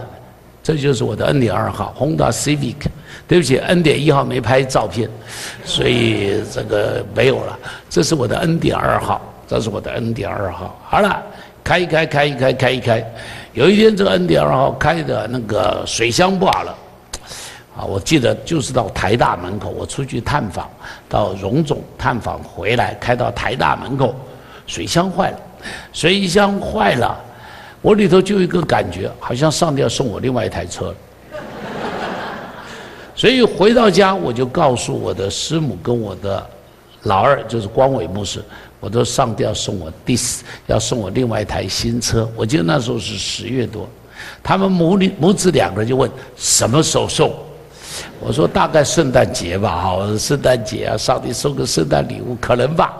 这就是我的恩典2号 Honda Civic， 对不起，恩典1号没拍照片，所以这个没有了。这是我的恩典2号，好了，开一开。有一天这个恩典2号开的那个水箱不好了，我记得就是到台大门口，我出去探访，到荣总探访回来，开到台大门口，水箱坏了，水箱坏了，我里头就有一个感觉，好像上帝要送我另外一台车了。所以回到家，我就告诉我的师母跟我的老二，就是光伟牧师，我说上帝要送我另外一台新车。我记得那时候是10月多，他们母子两个人就问什么时候送。我说大概圣诞节吧，好，圣诞节啊，上帝送个圣诞礼物可能吧。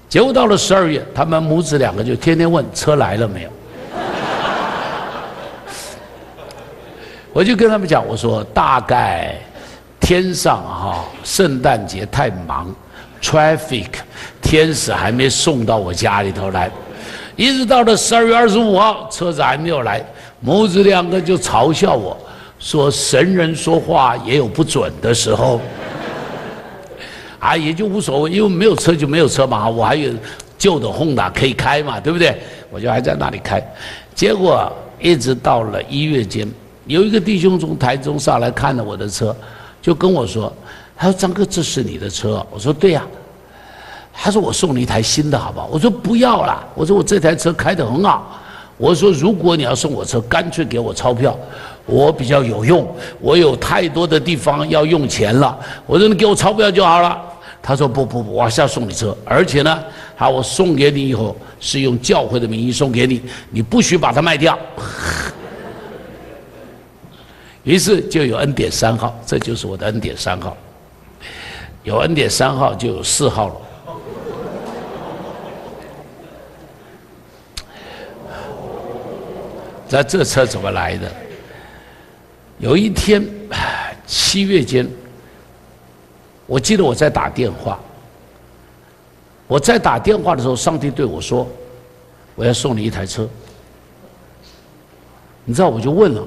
结果到了12月，他们母子两个就天天问车来了没有。我就跟他们讲，我说大概天上圣诞节太忙 ，traffic， 天使还没送到我家里头来，一直到了12月25号，车子还没有来，母子两个就嘲笑我说，神人说话也有不准的时候，也就无所谓，因为没有车就没有车嘛，我还有旧的 Honda 可以开嘛，对不对？我就还在那里开，结果一直到了1月间。有一个弟兄从台中上来看了我的车，就跟我说：“他说张哥，这是你的车？”我说：“对呀。”他说：“我送你一台新的，好不好？”我说：“不要啦。”我说：“我这台车开得很好。”我说：“如果你要送我车，干脆给我钞票，我比较有用，我有太多的地方要用钱了。”我说：“你给我钞票就好了。”他说：“不，我还是要送你车，而且呢，我送给你以后是用教会的名义送给你，你不许把它卖掉。”于是就有恩典3号，这就是我的恩典3号。有恩典3号就有4号了。那这车怎么来的？有一天7月间，我记得我在打电话。我在打电话的时候，上帝对我说：“我要送你一台车。”你知道，我就问了。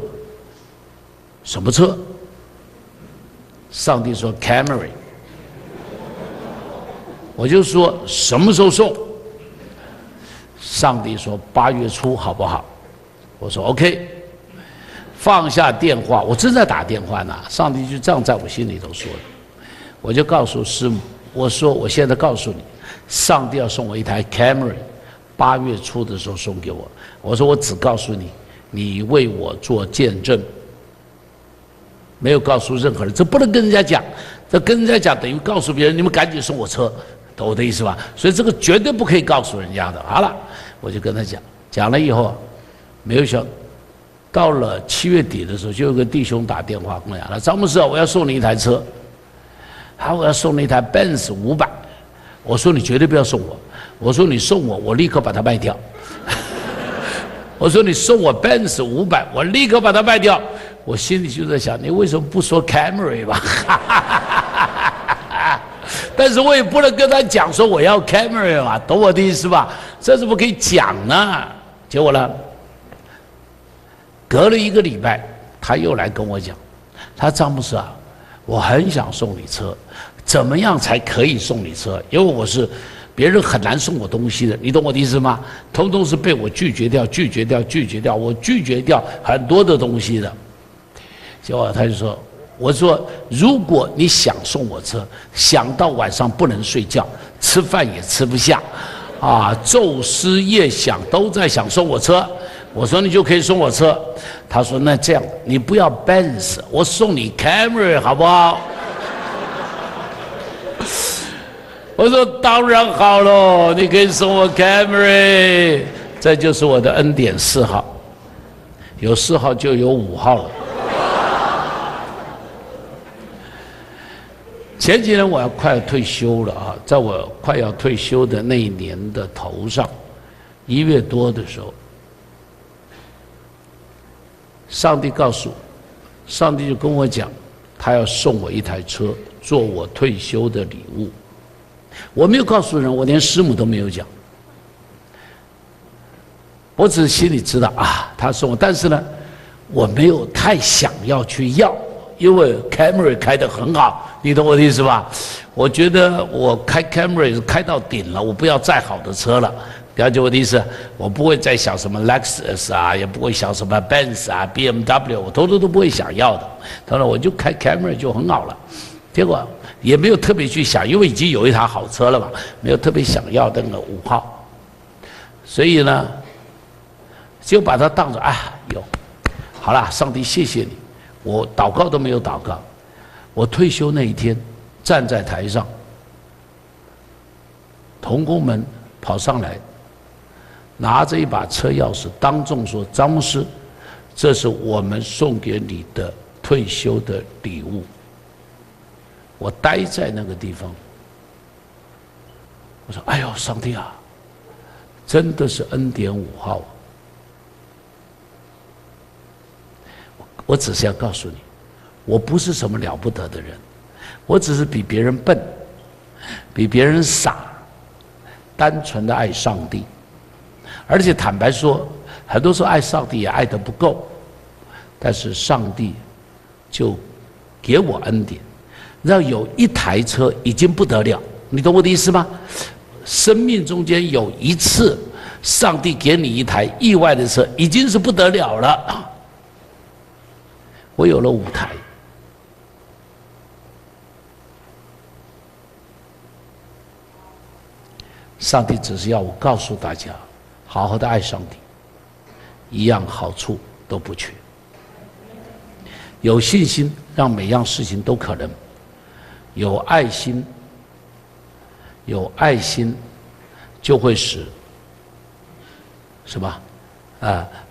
什么车？上帝说 Camry， 我就说什么时候送？上帝说8月初好不好？我说 OK。放下电话，我正在打电话呢，上帝就这样在我心里头说的。我就告诉师母，我说我现在告诉你，上帝要送我一台 Camry， 8月初的时候送给我。我说我只告诉你，你为我做见证。没有告诉任何人，这不能跟人家讲，这跟人家讲等于告诉别人，你们赶紧送我车，懂我的意思吧？所以这个绝对不可以告诉人家的。好了，我就跟他讲了以后，没有想到了7月底的时候，就有个弟兄打电话跟我讲了：“张牧师，我要送你一台车，我要送你一台 Benz 500。”我说：“你绝对不要送我。”我说：“你送我，我立刻把它卖掉。”我说：“你送我 Benz 500，我立刻把它卖掉。”我心里就在想，你为什么不说 Camry 吧？但是我也不能跟他讲说我要 Camry 嘛，懂我的意思吧？这怎么可以讲呢？结果呢，隔了1个礼拜，他又来跟我讲，他张牧师啊，我很想送你车，怎么样才可以送你车？因为我是别人很难送我东西的，你懂我的意思吗？通通是被我拒绝掉，我拒绝掉很多的东西的。结果他就说：“我说，如果你想送我车，想到晚上不能睡觉，吃饭也吃不下，昼思夜想都在想送我车。我说你就可以送我车。他说那这样，你不要 Benz， 我送你 Camry 好不好？我说当然好了，你可以送我 Camry， 这就是我的恩典4号，有4号就有5号了。”前几年我快要退休了在我快要退休的那一年的头上，1月多的时候，上帝告诉我，上帝就跟我讲，他要送我一台车，做我退休的礼物。我没有告诉人，我连师母都没有讲，我只是心里知道他送我，但是呢，我没有太想要去要。因为 Camry 开得很好，你懂我的意思吧？我觉得我开 Camry 开到顶了，我不要再好的车了，了解我的意思？我不会再想什么 Lexus 啊，也不会想什么 Benz 啊、BMW， 我通通都不会想要的。当然，我就开 Camry 就很好了。结果也没有特别去想，因为已经有一台好车了嘛，没有特别想要那个5号。所以呢，就把它当作好啦，上帝谢谢你，我祷告都没有祷告。我退休那一天，站在台上，同工们跑上来，拿着一把车钥匙，当众说：“张牧师，这是我们送给你的退休的礼物。”我待在那个地方，我说：“哎呦，上帝啊，真的是恩典5号。”我只是要告诉你，我不是什么了不得的人，我只是比别人笨，比别人傻，单纯的爱上帝。而且坦白说，很多时候爱上帝也爱得不够，但是上帝就给我恩典，让有一台车已经不得了，你懂我的意思吗？生命中间有一次，上帝给你一台意外的车，已经是不得了了。我有了5台，上帝只是要我告诉大家，好好的爱上帝，一样好处都不缺。有信心，让每样事情都可能；有爱心，就会使什么？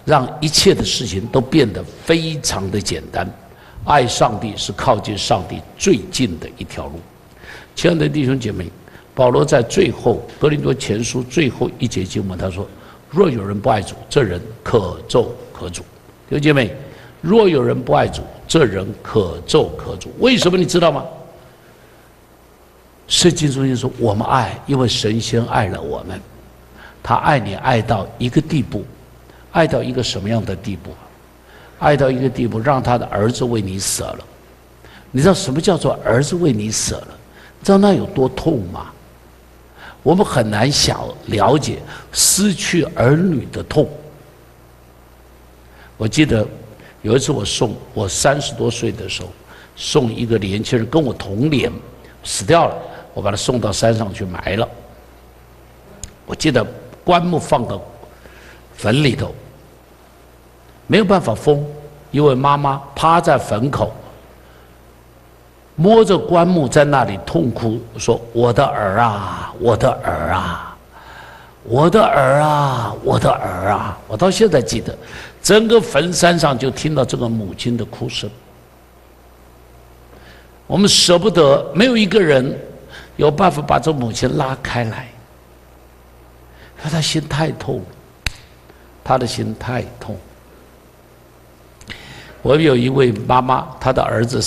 让一切的事情都变得非常的简单。爱上帝是靠近上帝最近的一条路。亲爱的弟兄姐妹，保罗在最后哥林多前书最后一节经文他说：“若有人不爱主，这人可咒可诅。”弟兄姐妹，若有人不爱主，这人可咒可诅。为什么你知道吗？圣经中间说我们爱，因为神先爱了我们。他爱你爱到一个地步，爱到一个什么样的地步？爱到一个地步，让他的儿子为你舍了。你知道什么叫做儿子为你舍了？你知道那有多痛吗？我们很难了解失去儿女的痛。我记得有一次我30多岁的时候，送一个年轻人跟我同年死掉了，我把他送到山上去埋了。我记得棺木放到坟里头，没有办法封，因为妈妈趴在坟口，摸着棺木在那里痛哭，说：“我的儿啊，我的儿啊，我的儿啊，我的儿啊！”我到现在记得，整个坟山上就听到这个母亲的哭声。我们舍不得，没有一个人有办法把这母亲拉开来，因为他心太痛了，他的心太痛。我有一位妈妈，她的儿子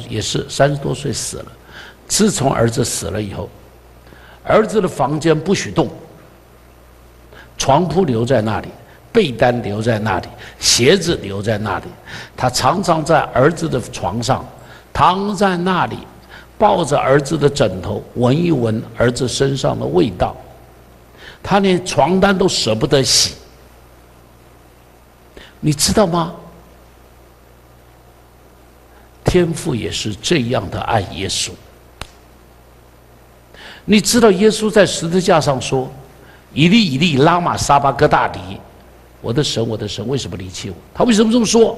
也是30多岁死了。自从儿子死了以后，儿子的房间不许动，床铺留在那里，被单留在那里，鞋子留在那里。他常常在儿子的床上躺在那里，抱着儿子的枕头，闻一闻儿子身上的味道。他连床单都舍不得洗，你知道吗？天父也是这样的爱耶稣。你知道耶稣在十字架上说：“以利以利，拉玛撒巴哥大尼，我的神，我的神，为什么离弃我？”他为什么这么说？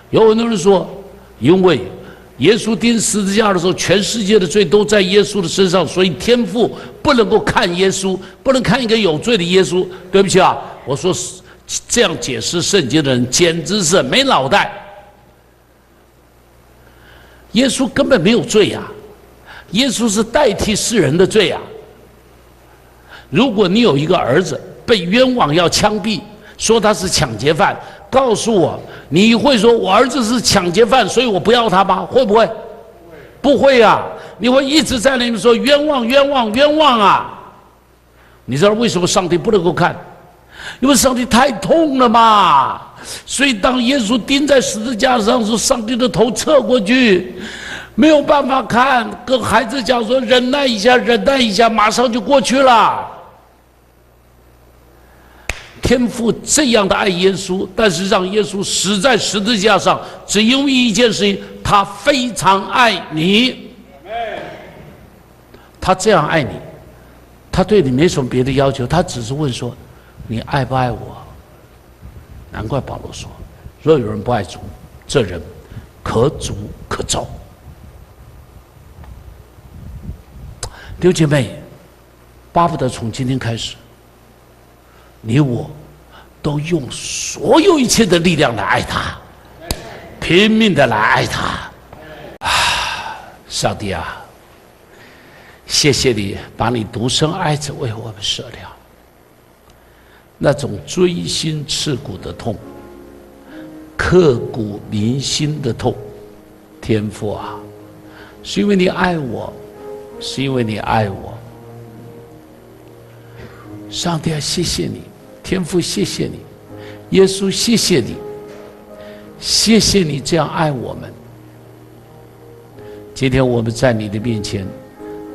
有很多人说，因为耶稣钉十字架的时候，全世界的罪都在耶稣的身上，所以天父不能够看耶稣，不能看一个有罪的耶稣。对不起啊，我说这样解释圣经的人简直是没脑袋。耶稣根本没有罪啊，耶稣是代替世人的罪啊。如果你有一个儿子被冤枉要枪毙，说他是抢劫犯，告诉我，你会说我儿子是抢劫犯，所以我不要他吗？会不会？不会啊，你会一直在那边说冤枉冤枉冤枉啊。你知道为什么上帝不能够看？因为上帝太痛了嘛。所以当耶稣钉在十字架上时，上帝的头侧过去，没有办法看，跟孩子讲说忍耐一下，忍耐一下，马上就过去了。天父这样的爱耶稣，但是让耶稣死在十字架上，只因为一件事情，他非常爱你。他这样爱你，他对你没什么别的要求，他只是问说：你爱不爱我？难怪保罗说：若有人不爱主，这人可诅可咒。弟兄姐妹，巴不得从今天开始，你我都用所有一切的力量来爱他，拼命的来爱他。上帝啊，谢谢你把你独生爱子为我们舍了，那种锥心刺骨的痛，刻骨铭心的痛，天父啊，是因为你爱我，是因为你爱我。上帝啊，谢谢你，天父谢谢你，耶稣谢谢你，谢谢你这样爱我们。今天我们在你的面前，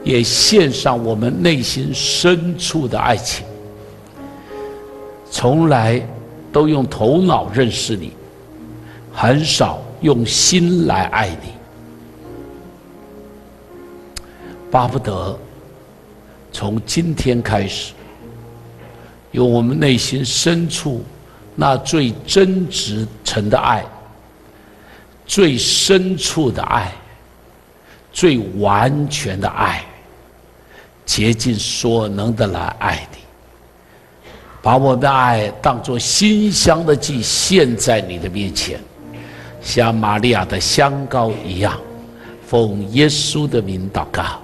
也献上我们内心深处的爱情。从来都用头脑认识你，很少用心来爱你。巴不得从今天开始，用我们内心深处那最真挚诚的爱，最深处的爱，最完全的爱，竭尽所能的来爱你，把我们的爱当作馨香的祭献在你的面前，像玛利亚的香膏一样，奉耶稣的名祷告。